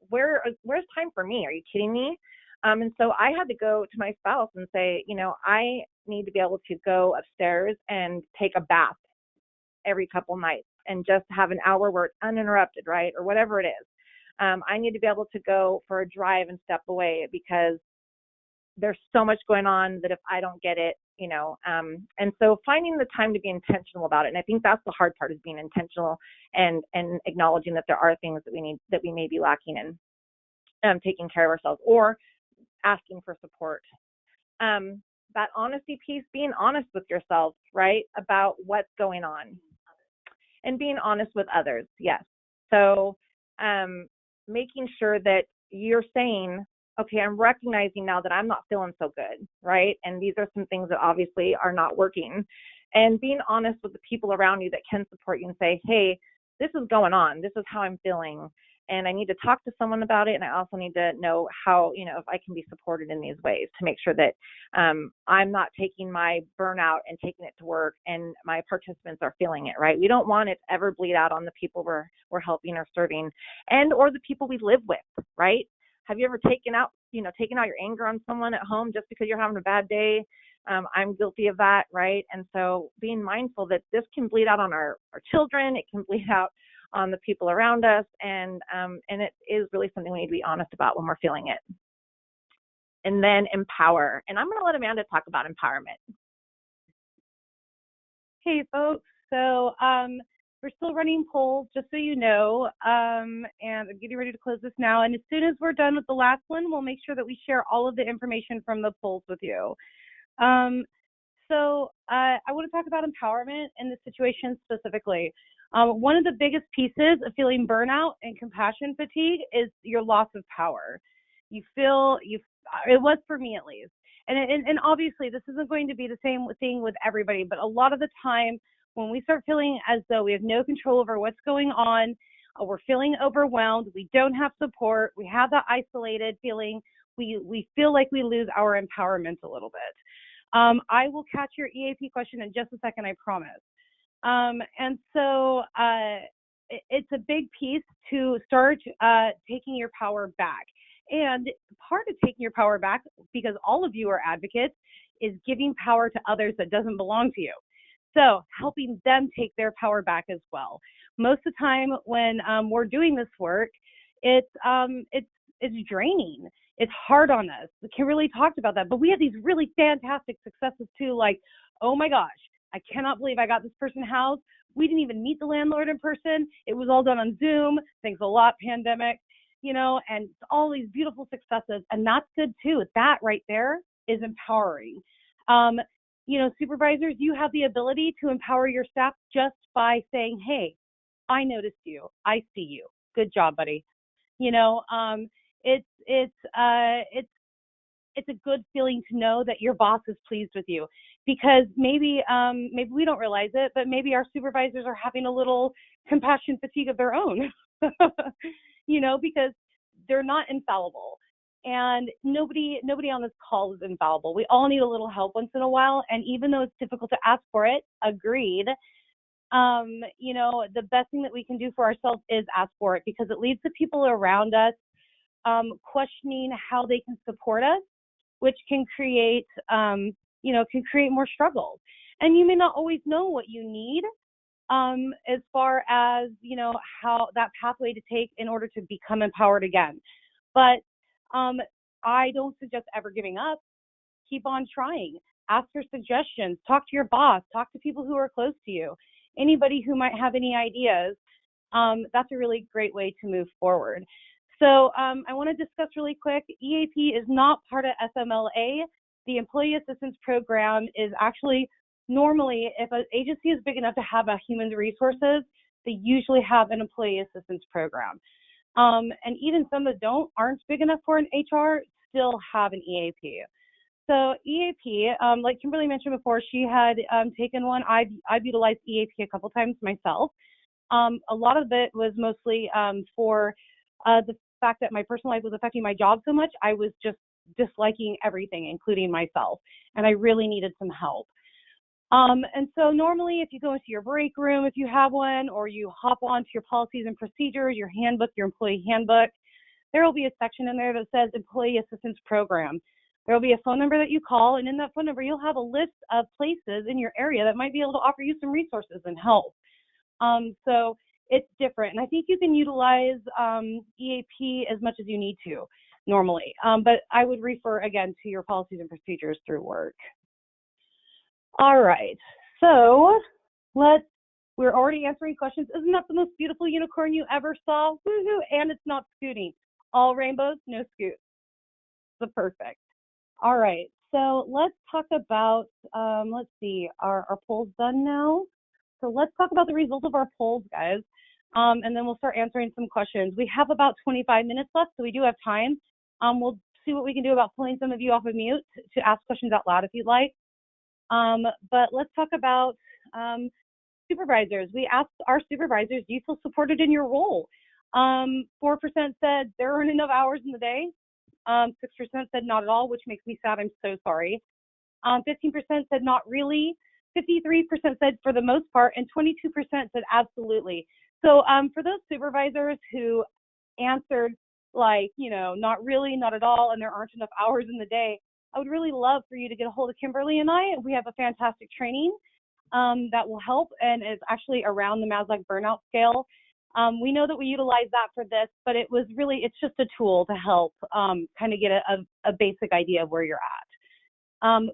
where's time for me? Are you kidding me? And so I had to go to my spouse and say, I need to be able to go upstairs and take a bath every couple nights and just have an hour where it's uninterrupted, right? Or whatever it is. I need to be able to go for a drive and step away because there's so much going on that if I don't get it, and so finding the time to be intentional about it. And I think that's the hard part, is being intentional and acknowledging that there are things that we may be lacking in taking care of ourselves or asking for support. That honesty piece, being honest with yourself, right, about what's going on, and being honest with others. Yes. So making sure that you're saying, okay, I'm recognizing now that I'm not feeling so good, right? And these are some things that obviously are not working. And being honest with the people around you that can support you and say, hey, this is going on. This is how I'm feeling. And I need to talk to someone about it. And I also need to know how, if I can be supported in these ways to make sure that I'm not taking my burnout and taking it to work and my participants are feeling it, right? We don't want it to ever bleed out on the people we're helping or serving or the people we live with, right? Have you ever taken out your anger on someone at home just because you're having a bad day? I'm guilty of that, right? And so being mindful that this can bleed out on our children, it can bleed out on the people around us, and it is really something we need to be honest about when we're feeling it. And then empower. And I'm going to let Amanda talk about empowerment. Hey, folks. So we're still running polls, just so you know, and I'm getting ready to close this now. And as soon as we're done with the last one, we'll make sure that we share all of the information from the polls with you. So I want to talk about empowerment in this situation specifically. One of the biggest pieces of feeling burnout and compassion fatigue is your loss of power. it was for me at least. And obviously this isn't going to be the same thing with everybody, but a lot of the time when we start feeling as though we have no control over what's going on, we're feeling overwhelmed, we don't have support, we have that isolated feeling, we feel like we lose our empowerment a little bit. I will catch your EAP question in just a second, I promise. And so it's a big piece to start taking your power back. And part of taking your power back, because all of you are advocates, is giving power to others that doesn't belong to you. So helping them take their power back as well. Most of the time when we're doing this work, it's draining. It's hard on us. Kimberly talked about that, but we had these really fantastic successes too. Like, oh my gosh, I cannot believe I got this person housed. We didn't even meet the landlord in person. It was all done on Zoom. Thanks a lot, pandemic, and all these beautiful successes. And that's good too. That right there is empowering. Supervisors, you have the ability to empower your staff just by saying, hey, I noticed you. I see you. Good job, buddy. It's a good feeling to know that your boss is pleased with you, because maybe we don't realize it, but maybe our supervisors are having a little compassion fatigue of their own, because they're not infallible. And nobody on this call is infallible. We all need a little help once in a while. And even though it's difficult to ask for it, agreed, the best thing that we can do for ourselves is ask for it, because it leads the people around us questioning how they can support us, which can create, more struggles. And you may not always know what you need as far as, how that pathway to take in order to become empowered again. But I don't suggest ever giving up. Keep on trying. Ask for suggestions. Talk to your boss. Talk to people who are close to you. Anybody who might have any ideas. That's a really great way to move forward. So I want to discuss really quick, EAP is not part of FMLA. The Employee Assistance Program is actually normally, if an agency is big enough to have a human resources, they usually have an Employee Assistance Program. And even some that aren't big enough for an HR still have an EAP. So EAP, like Kimberly mentioned before, she had taken one. I've utilized EAP a couple times myself. A lot of it was mostly for the fact that my personal life was affecting my job so much. I was just disliking everything, including myself, and I really needed some help. And so normally if you go into your break room, if you have one, or you hop onto your policies and procedures, your handbook, your employee handbook, there will be a section in there that says Employee Assistance Program. There will be a phone number that you call, and in that phone number, you'll have a list of places in your area that might be able to offer you some resources and help. So it's different. And I think you can utilize EAP as much as you need to normally. But I would refer, again, to your policies and procedures through work. All right, so we're already answering questions. Isn't that the most beautiful unicorn you ever saw? Woohoo! And it's not scooting. All rainbows, no scoots. The perfect. All right, so let's talk about, let's see, our polls done now? So let's talk about the results of our polls, guys, and then we'll start answering some questions. We have about 25 minutes left, so we do have time. We'll see what we can do about pulling some of you off of mute to ask questions out loud if you'd like. But let's talk about supervisors. We asked our supervisors, do you feel supported in your role? 4% said there aren't enough hours in the day. 6% said not at all, which makes me sad. I'm so sorry. 15% said not really. 53% said for the most part, and 22% said absolutely. So for those supervisors who answered like, not really, not at all, and there aren't enough hours in the day, I would really love for you to get a hold of Kimberly and I. We have a fantastic training that will help, and it's actually around the Maslow burnout scale. We know that we utilize that for this, but it's just a tool to help kind of get a basic idea of where you're at.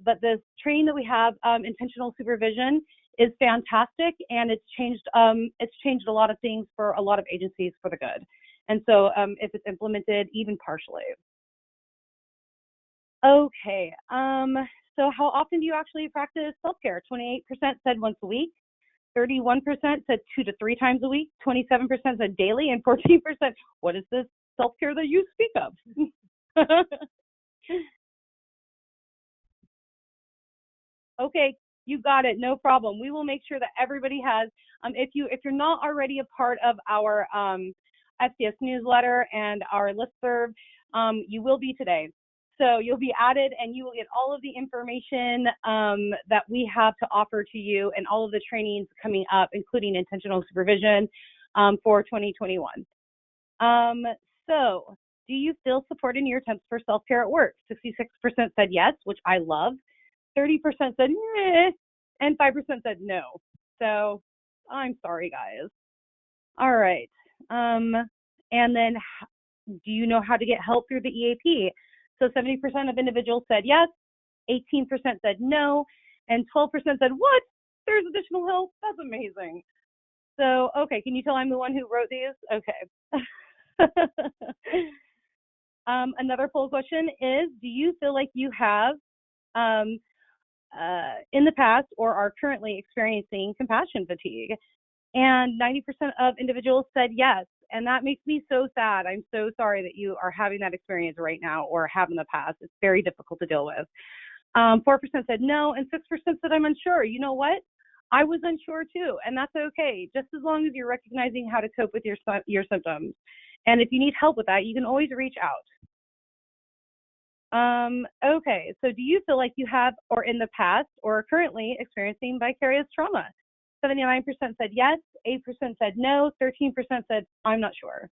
But this training that we have, intentional supervision, is fantastic, and it's changed a lot of things for a lot of agencies for the good. And so if it's implemented even partially. Okay, so how often do you actually practice self-care? 28% said once a week, 31% said 2 to 3 times a week, 27% said daily, and 14%, what is this self-care that you speak of? Okay, you got it. No problem. We will make sure that everybody has. If you're not already a part of our FCS newsletter and our listserv, you will be today. So you'll be added, and you will get all of the information that we have to offer to you, and all of the trainings coming up, including intentional supervision for 2021. So, do you feel supported in your attempts for self-care at work? 66% said yes, which I love. 30% said meh, and 5% said no. So I'm sorry, guys. All right. And then do you know how to get help through the EAP? So 70% of individuals said yes, 18% said no, and 12% said what? There's additional help? That's amazing. So, okay, can you tell I'm the one who wrote these? Okay. Another poll question is, do you feel like you have in the past or are currently experiencing compassion fatigue? And 90% of individuals said yes. And that makes me so sad. I'm so sorry that you are having that experience right now or have in the past. It's very difficult to deal with. 4% said no, and 6% said I'm unsure. You know what? I was unsure too, and that's okay, just as long as you're recognizing how to cope with your symptoms. And if you need help with that, you can always reach out. Okay, so do you feel like you have, or in the past, or are currently experiencing vicarious trauma? 79% said yes, 8% said no, 13% said I'm not sure.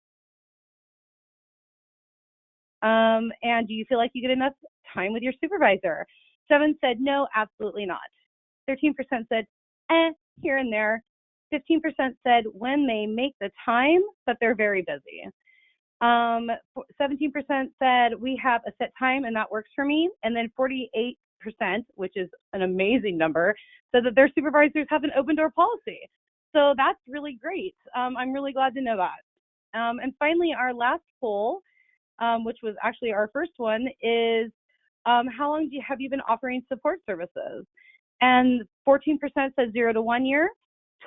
And do you feel like you get enough time with your supervisor? 7 said no, absolutely not. 13% said here and there. 15% said when they make the time, but they're very busy. 17% said we have a set time and that works for me. And then 48%, which is an amazing number, said that their supervisors have an open door policy. So that's really great. I'm really glad to know that. And finally, our last poll, which was actually our first one, is how long have you been offering support services? And 14% said 0 to 1 year,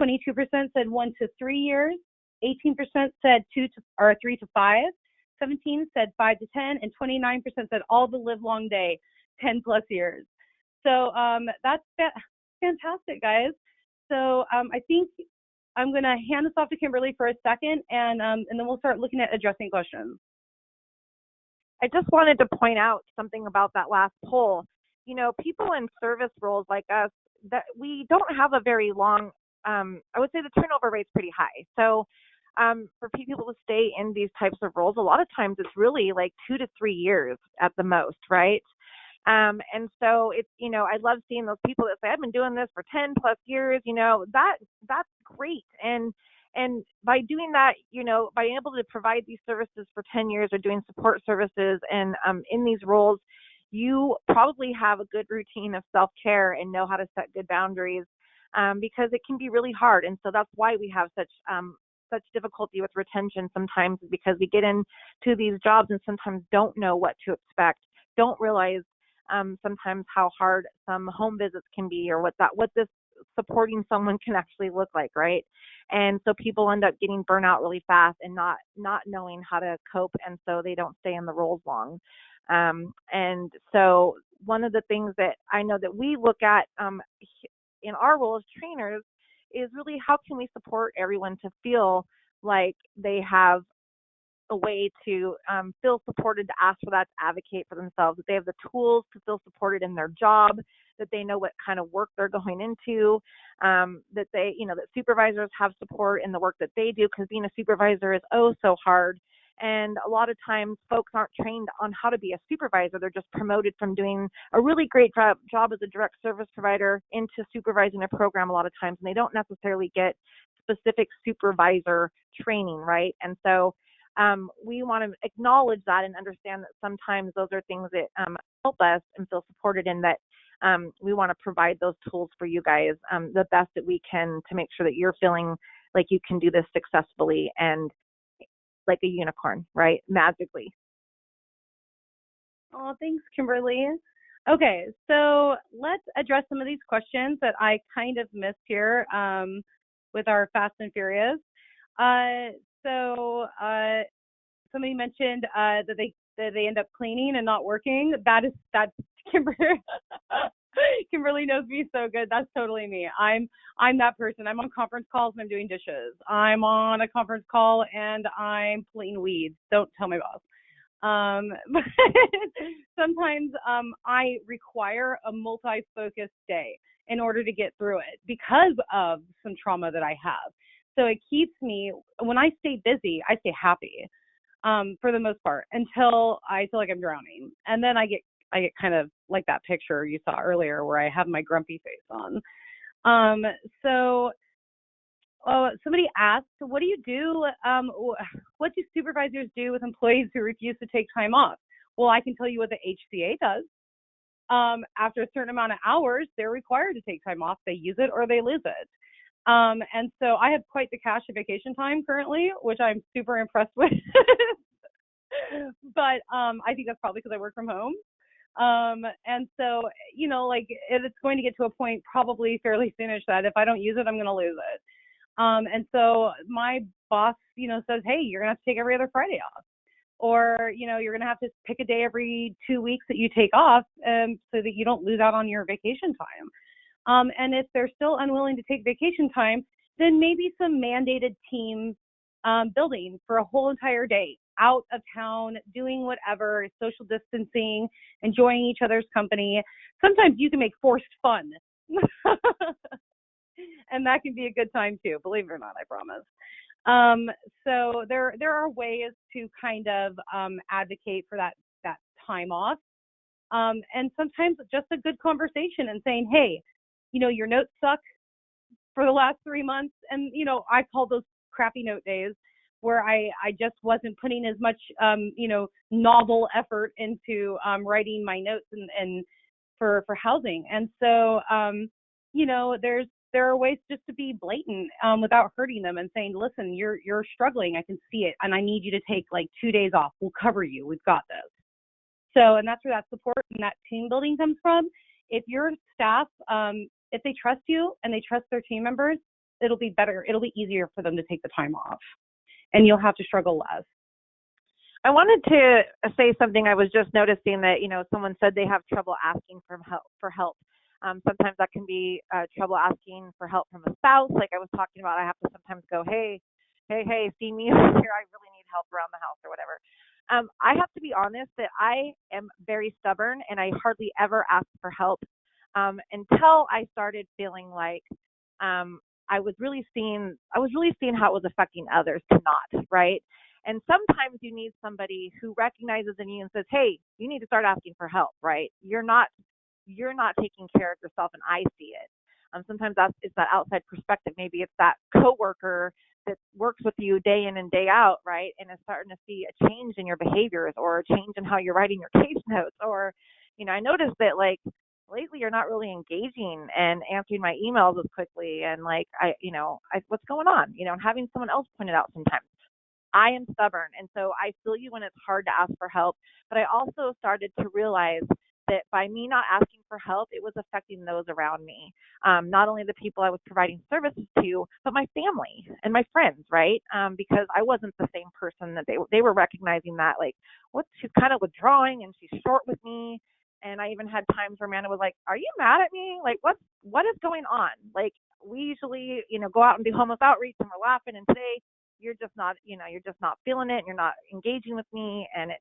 22% said 1 to 3 years, 18% said 3 to 5, 17 said 5 to 10, and 29% said all the live long day, 10 plus years. So that's fantastic, guys. So I think I'm going to hand this off to Kimberly for a second, and then we'll start looking at addressing questions. I just wanted to point out something about that last poll. You know, people in service roles like us, that we don't have a very long, I would say the turnover rate's pretty high. So for people to stay in these types of roles, a lot of times it's really like 2 to 3 years at the most, right? And so it's, you know, I love seeing those people that say, I've been doing this for 10 plus years, you know, that's great. And by doing that, you know, by being able to provide these services for 10 years or doing support services and in these roles, you probably have a good routine of self-care and know how to set good boundaries because it can be really hard. And so that's why we have such difficulty with retention sometimes, because we get into these jobs and sometimes don't know what to expect, don't realize sometimes how hard some home visits can be, or what this supporting someone can actually look like, right? And so people end up getting burnout really fast and not knowing how to cope, and so they don't stay in the roles long. And so one of the things that I know that we look at in our role as trainers is really how can we support everyone to feel like they have a way to feel supported, to ask for that, to advocate for themselves, that they have the tools to feel supported in their job, that they know what kind of work they're going into, that they, you know, that supervisors have support in the work that they do, because being a supervisor is oh so hard. And a lot of times folks aren't trained on how to be a supervisor. They're just promoted from doing a really great job as a direct service provider into supervising a program a lot of times, and they don't necessarily get specific supervisor training, right? And so we want to acknowledge that and understand that sometimes those are things that help us and feel supported in, that we want to provide those tools for you guys the best that we can to make sure that you're feeling like you can do this successfully and like a unicorn, right? Magically. Oh, thanks, Kimberly. Okay, so let's address some of these questions that I kind of missed here with our Fast and Furious. So somebody mentioned that they end up cleaning and not working. That's Kimberly. Kimberly knows me so good. That's totally me. I'm that person. I'm on conference calls and I'm doing dishes. I'm on a conference call and I'm pulling weeds. Don't tell my boss. But sometimes I require a multi-focused day in order to get through it because of some trauma that I have. So it keeps me, when I stay busy, I stay happy for the most part until I feel like I'm drowning. And then I get kind of like that picture you saw earlier where I have my grumpy face on. Somebody asked, what do you do? What do supervisors do with employees who refuse to take time off? Well, I can tell you what the HCA does. After a certain amount of hours, they're required to take time off. They use it or they lose it. And so I have quite the cache of vacation time currently, which I'm super impressed with. But I think that's probably because I work from home. And so, like it's going to get to a point probably fairly soonish that if I don't use it, I'm going to lose it. And so my boss, says, hey, you're going to have to take every other Friday off. Or, you're going to have to pick a day every 2 weeks that you take off so that you don't lose out on your vacation time. And if they're still unwilling to take vacation time, then maybe some mandated team building for a whole entire day out of town, doing whatever, social distancing, enjoying each other's company. Sometimes you can make forced fun. And that can be a good time too, believe it or not, I promise. So there are ways to kind of advocate for that time off. And sometimes just a good conversation and saying, hey, your notes suck for the last 3 months. And, I call those crappy note days where I just wasn't putting as much, novel effort into writing my notes and for housing. And so, there are ways just to be blatant without hurting them and saying, listen, you're struggling. I can see it. And I need you to take like 2 days off. We'll cover you. We've got this. So, and that's where that support and that team building comes from. If your staff, if they trust you and they trust their team members, it'll be better. It'll be easier for them to take the time off and you'll have to struggle less. I wanted to say something. I was just noticing that, someone said they have trouble asking for help. Sometimes that can be trouble asking for help from a spouse. Like I was talking about, I have to sometimes go, hey, see me over here. I really need help around the house or whatever. I have to be honest that I am very stubborn and I hardly ever ask for help until I started feeling like I was really seeing how it was affecting others to not, right? And sometimes you need somebody who recognizes in you and says, hey, you need to start asking for help, right? You're not taking care of yourself, and I see it. Sometimes it's that outside perspective. Maybe it's that coworker that works with you day in and day out, right? And is starting to see a change in your behaviors or a change in how you're writing your case notes. Or, I noticed that like lately you're not really engaging and answering my emails as quickly. And like, what's going on? And having someone else point it out sometimes. I am stubborn. And so I feel you when it's hard to ask for help. But I also started to realize that by me not asking for help, it was affecting those around me. Not only the people I was providing services to, but my family and my friends, right? Because I wasn't the same person that they were recognizing that, like, she's kind of withdrawing and she's short with me. And I even had times where Amanda was like, are you mad at me? Like, what is going on? Like, we usually, go out and do homeless outreach and we're laughing, and today you're just not feeling it, and you're not engaging with me, and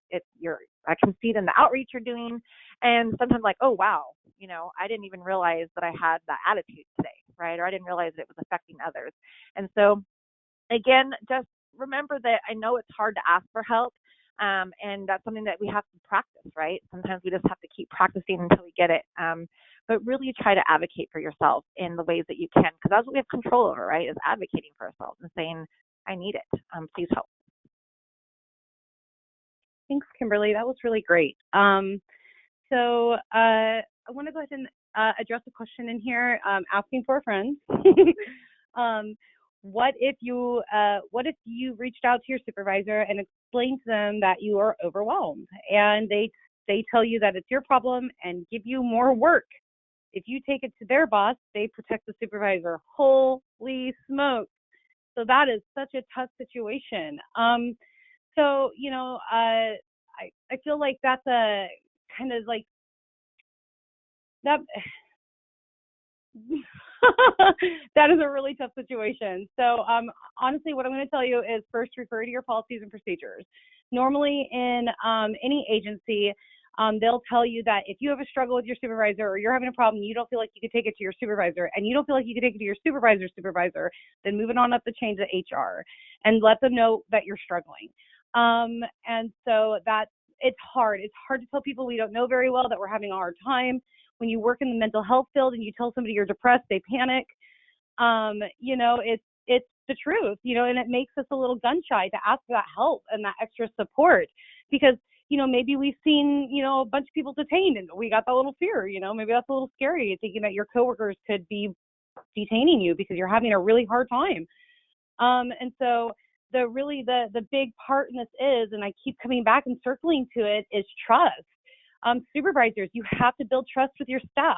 I can see it in the outreach you're doing. And sometimes like, oh wow, I didn't even realize that I had that attitude today, right? Or I didn't realize that it was affecting others. And so again, just remember that I know it's hard to ask for help, and that's something that we have to practice, right? Sometimes we just have to keep practicing until we get it. But really try to advocate for yourself in the ways that you can, because that's what we have control over, right? Is advocating for ourselves and saying, I need it. Please help. Thanks, Kimberly. That was really great. So I want to go ahead and address a question in here, asking for a friend. What if you reached out to your supervisor and explained to them that you are overwhelmed, and they tell you that it's your problem and give you more work? If you take it to their boss, they protect the supervisor. Holy smokes. So that is such a tough situation. So, I feel like that's a kind of like that. That is a really tough situation. So, honestly, what I'm going to tell you is first refer to your policies and procedures. Normally, in any agency, they'll tell you that if you have a struggle with your supervisor or you're having a problem, you don't feel like you can take it to your supervisor, and you don't feel like you can take it to your supervisor's supervisor, then move it on up the chain to HR and let them know that you're struggling. And so it's hard. It's hard to tell people we don't know very well that we're having a hard time. When you work in the mental health field and you tell somebody you're depressed, they panic. It's the truth, and it makes us a little gun shy to ask for that help and that extra support because, maybe we've seen, a bunch of people detained and we got that little fear, maybe that's a little scary thinking that your coworkers could be detaining you because you're having a really hard time. And so the big part in this is, and I keep coming back and circling to it, is trust. Supervisors, you have to build trust with your staff.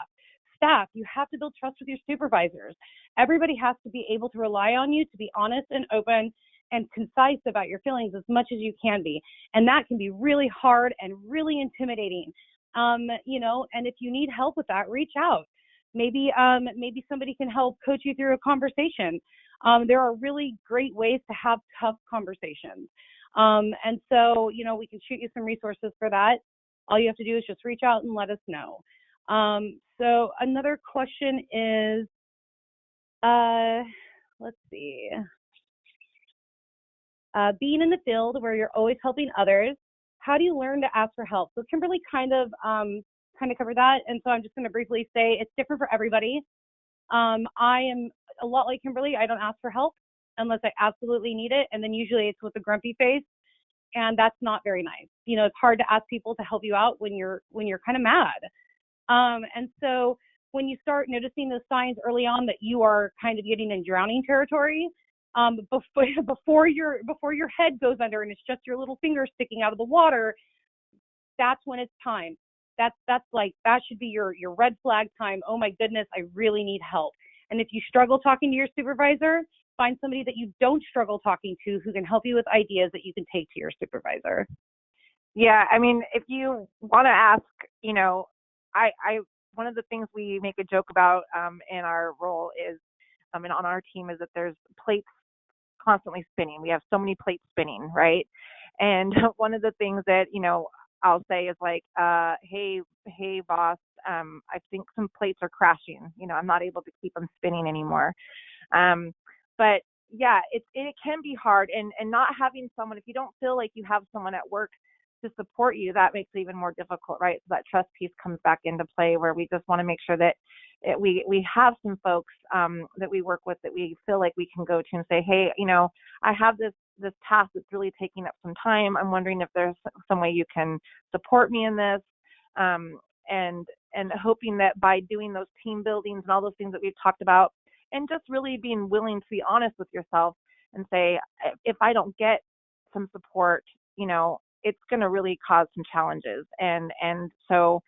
Staff, you have to build trust with your supervisors. Everybody has to be able to rely on you to be honest and open and concise about your feelings as much as you can be. And that can be really hard and really intimidating. And if you need help with that, reach out. Maybe somebody can help coach you through a conversation. There are really great ways to have tough conversations. And so, we can shoot you some resources for that. All you have to do is just reach out and let us know. So another question is, let's see, being in the field where you're always helping others, how do you learn to ask for help? So Kimberly kind of covered that. And so I'm just going to briefly say it's different for everybody. I am a lot like Kimberly. I don't ask for help unless I absolutely need it. And then usually it's with a grumpy face. And that's not very nice. It's hard to ask people to help you out when you're kind of mad. And so when you start noticing those signs early on that you are kind of getting in drowning territory, before your head goes under and it's just your little finger sticking out of the water, that's when it's time. That should be your red flag time. Oh my goodness, I really need help. And if you struggle talking to your supervisor, find somebody that you don't struggle talking to who can help you with ideas that you can take to your supervisor. Yeah, I mean, if you want to ask, I one of the things we make a joke about in our role is, and on our team, is that there's plates constantly spinning. We have so many plates spinning, right? And one of the things that, I'll say is like, hey boss, I think some plates are crashing. I'm not able to keep them spinning anymore. But yeah, it can be hard, and not having someone, if you don't feel like you have someone at work to support you, that makes it even more difficult, right? So that trust piece comes back into play, where we just want to make sure that we have some folks that we work with that we feel like we can go to and say, hey, I have this task that's really taking up some time. I'm wondering if there's some way you can support me in this, and hoping that by doing those team buildings and all those things that we've talked about, and just really being willing to be honest with yourself and say, if I don't get some support, it's going to really cause some challenges. And so,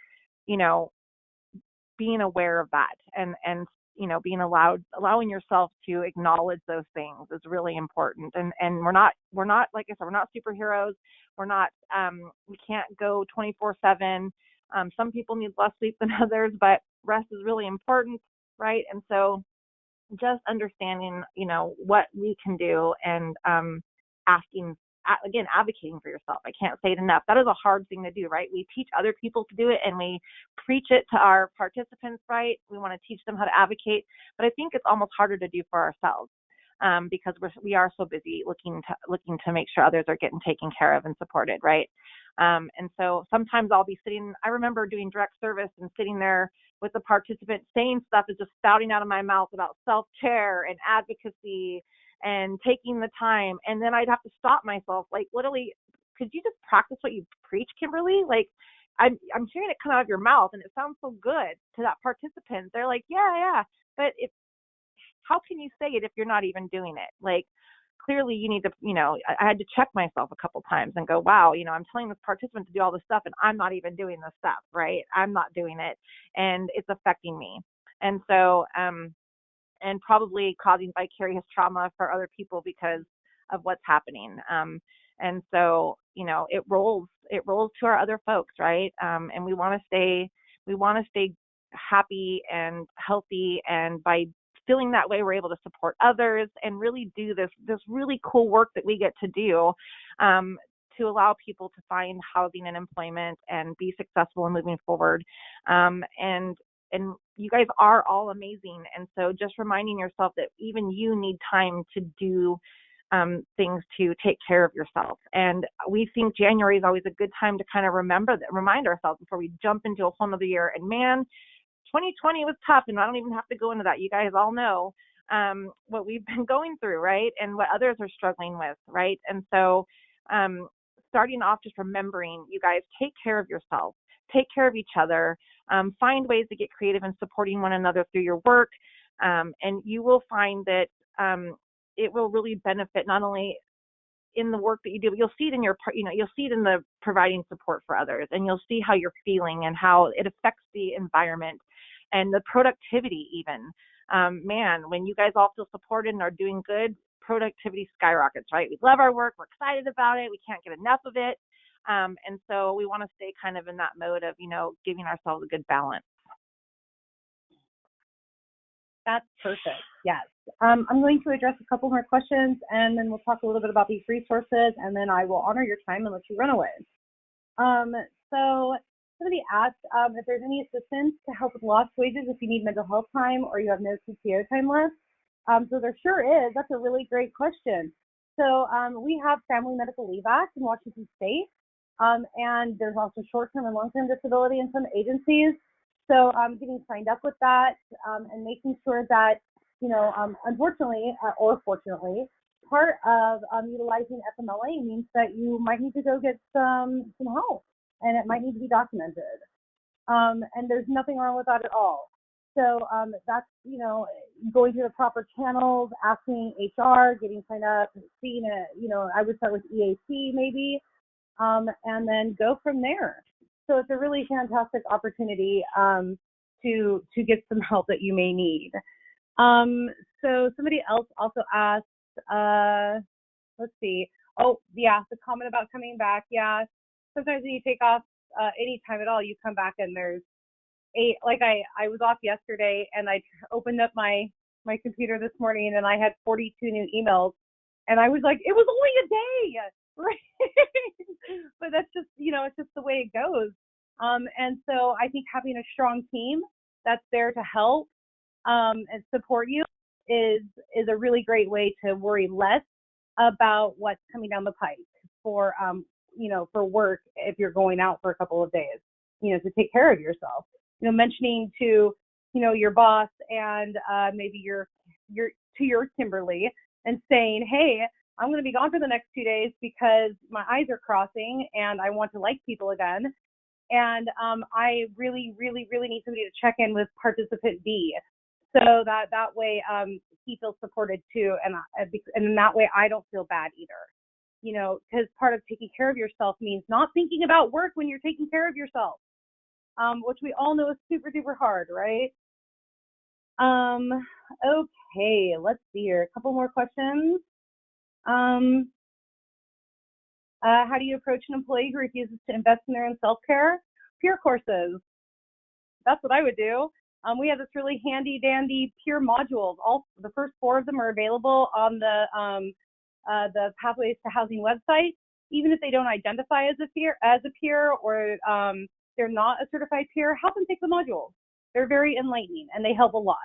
being aware of that and being allowing yourself to acknowledge those things is really important. And we're not, like I said, we're not superheroes. We're not, we can't go 24/7. Some people need less sleep than others, but rest is really important. Right. And so just understanding, what we can do, and advocating for yourself. I can't say it enough. That is a hard thing to do, right? We teach other people to do it and we preach it to our participants, right? We want to teach them how to advocate, but I think it's almost harder to do for ourselves, because we are so busy looking to make sure others are getting taken care of and supported, right? And so sometimes I'll be I remember doing direct service and sitting there with the participant saying stuff is just spouting out of my mouth about self-care and advocacy and taking the time. And then I'd have to stop myself, like, literally, could you just practice what you preach, Kimberly? Like, I'm hearing it come out of your mouth and it sounds so good to that participant. They're like, yeah, but how can you say it if you're not even doing it? Like, clearly you need to, I had to check myself a couple times and go, wow, I'm telling this participant to do all this stuff and I'm not even doing this stuff, right? I'm not doing it and it's affecting me. And so, and probably causing vicarious trauma for other people because of what's happening. And so, it rolls to our other folks, right? And we want to stay happy and healthy, and by feeling that way, we're able to support others and really do this really cool work that we get to do, to allow people to find housing and employment and be successful in moving forward. And you guys are all amazing. And so just reminding yourself that even you need time to do things to take care of yourself. And we think January is always a good time to kind of remind ourselves before we jump into a whole nother year. And man, 2020 was tough, and I don't even have to go into that. You guys all know what we've been going through, right? And what others are struggling with, right? And so starting off, just remembering, you guys, take care of yourself, take care of each other, find ways to get creative in supporting one another through your work, and you will find that it will really benefit not only in the work that you do, but you'll see it in you'll see it in the providing support for others, and you'll see how you're feeling and how it affects the environment and the productivity even. Man, when you guys all feel supported and are doing good, productivity skyrockets, right? We love our work. We're excited about it. We can't get enough of it. And so we want to stay kind of in that mode of, giving ourselves a good balance. That's perfect. Yes. I'm going to address a couple more questions, and then we'll talk a little bit about these resources, and then I will honor your time and let you run away. So somebody asked if there's any assistance to help with lost wages if you need mental health time or you have no PTO time left. So there sure is. That's a really great question. So we have Family Medical Leave Act in Washington State, and there's also short-term and long-term disability in some agencies. So getting signed up with that and making sure that, unfortunately or fortunately, part of utilizing FMLA means that you might need to go get some help, and it might need to be documented. And there's nothing wrong with that at all. So that's, going through the proper channels, asking HR, getting signed up, seeing I would start with EAC maybe, and then go from there. So it's a really fantastic opportunity to get some help that you may need. So somebody else also asked, let's see. Oh, yeah, the comment about coming back. Yeah, sometimes when you take off any time at all, you come back and there's I was off yesterday, and I opened up my computer this morning, and I had 42 new emails, and I was like, it was only a day, right? But that's just, it's just the way it goes. And so I think having a strong team that's there to help and support you is a really great way to worry less about what's coming down the pike for for work if you're going out for a couple of days, to take care of yourself. Mentioning to, your boss and maybe your Kimberly, and saying, hey, I'm going to be gone for the next 2 days because my eyes are crossing and I want to like people again. And I really, really, really need somebody to check in with participant B, so that way he feels supported too. And in that way, I don't feel bad either, because part of taking care of yourself means not thinking about work when you're taking care of yourself. Which we all know is super, super hard, right? Okay, let's see here. A couple more questions. How do you approach an employee who refuses to invest in their own self-care? Peer courses. That's what I would do. We have this really handy dandy peer modules. The first 4 of them are available on the Pathways to Housing website. Even if they don't identify as a peer, or they're not a certified peer, help them take the modules. They're very enlightening and they help a lot.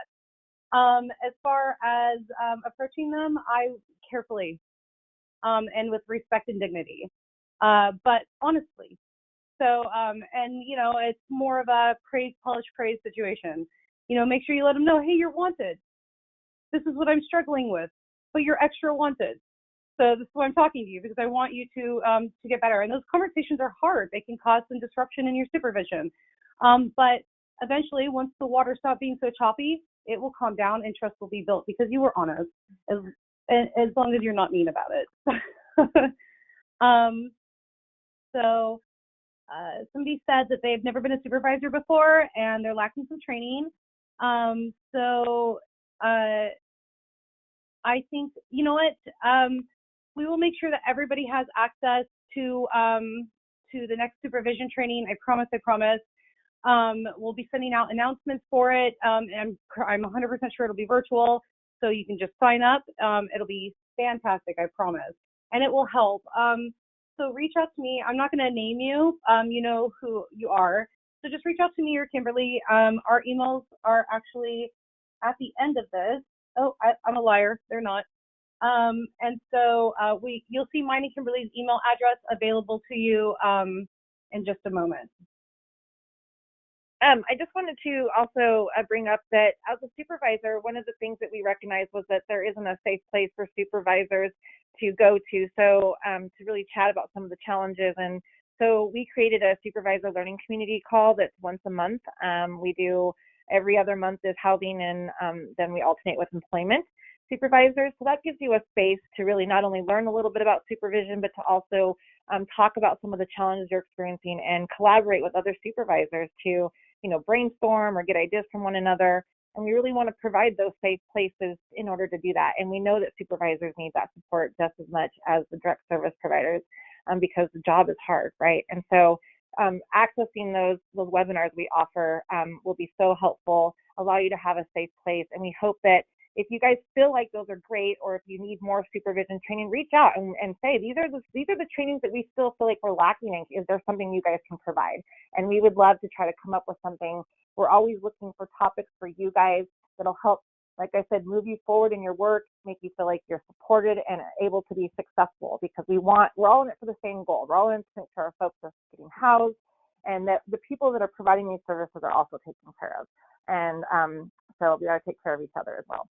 As far as approaching them, I carefully and with respect and dignity, but honestly. So, and it's more of a polish praise situation. Make sure you let them know, hey, you're wanted. This is what I'm struggling with, but you're extra wanted. So this is why I'm talking to you, because I want you to get better. And those conversations are hard. They can cause some disruption in your supervision. But eventually, once the water stops being so choppy, it will calm down and trust will be built because you were honest, as long as you're not mean about it. So somebody said that they've never been a supervisor before and they're lacking some training. So I think, we will make sure that everybody has access to the next supervision training. I promise. We'll be sending out announcements for it, and I'm 100% sure it'll be virtual, so you can just sign up. It'll be fantastic, I promise, and it will help. So reach out to me. I'm not going to name you. You know who you are. So just reach out to me or Kimberly. Our emails are actually at the end of this. Oh, I'm a liar. They're not. And so you'll see mine and Kimberly's email address available to you in just a moment. I just wanted to also bring up that as a supervisor, one of the things that we recognized was that there isn't a safe place for supervisors to go to. So to really chat about some of the challenges. And so we created a supervisor learning community call that's once a month. We do every other month is housing, and then we alternate with employment supervisors. So that gives you a space to really not only learn a little bit about supervision, but to also talk about some of the challenges you're experiencing and collaborate with other supervisors to, brainstorm or get ideas from one another. And we really want to provide those safe places in order to do that. And we know that supervisors need that support just as much as the direct service providers, because the job is hard, right? And so accessing those webinars we offer will be so helpful, allow you to have a safe place. And we hope that if you guys feel like those are great, or if you need more supervision training, reach out and say, these are the trainings that we still feel like we're lacking in. Is there something you guys can provide? And we would love to try to come up with something. We're always looking for topics for you guys that'll help, like I said, move you forward in your work, make you feel like you're supported and able to be successful, because we're all in it for the same goal. We're all in it to make sure our folks are getting housed, and that the people that are providing these services are also taken care of. And so we got to take care of each other as well.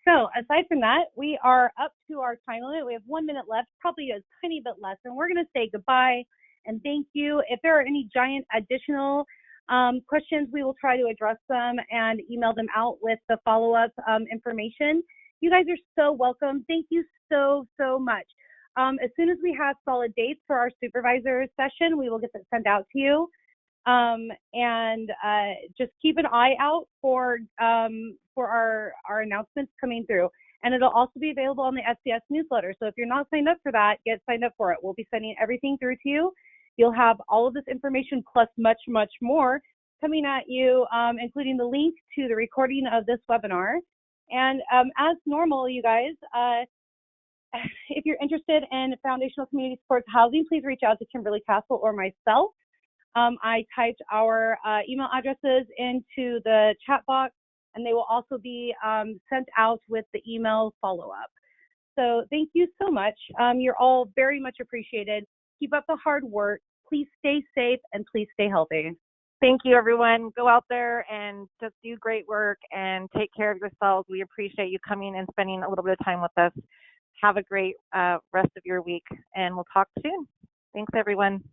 So aside from that, we are up to our time limit. We have 1 minute left, probably a tiny bit less, and we're going to say goodbye and thank you. If there are any giant additional questions, we will try to address them and email them out with the follow-up information. You guys are so welcome. Thank you so much. As soon as we have solid dates for our supervisor session, we will get that sent out to you. And just keep an eye out for our announcements coming through. And it'll also be available on the SCS newsletter. So if you're not signed up for that, get signed up for it. We'll be sending everything through to you. You'll have all of this information plus much more coming at you, including the link to the recording of this webinar. And as normal, you guys, if you're interested in foundational community supports housing, please reach out to Kimberly Castle or myself. I typed our email addresses into the chat box, and they will also be sent out with the email follow-up. So thank you so much. You're all very much appreciated. Keep up the hard work. Please stay safe, and please stay healthy. Thank you, everyone. Go out there and just do great work and take care of yourselves. We appreciate you coming and spending a little bit of time with us. Have a great rest of your week, and we'll talk soon. Thanks, everyone.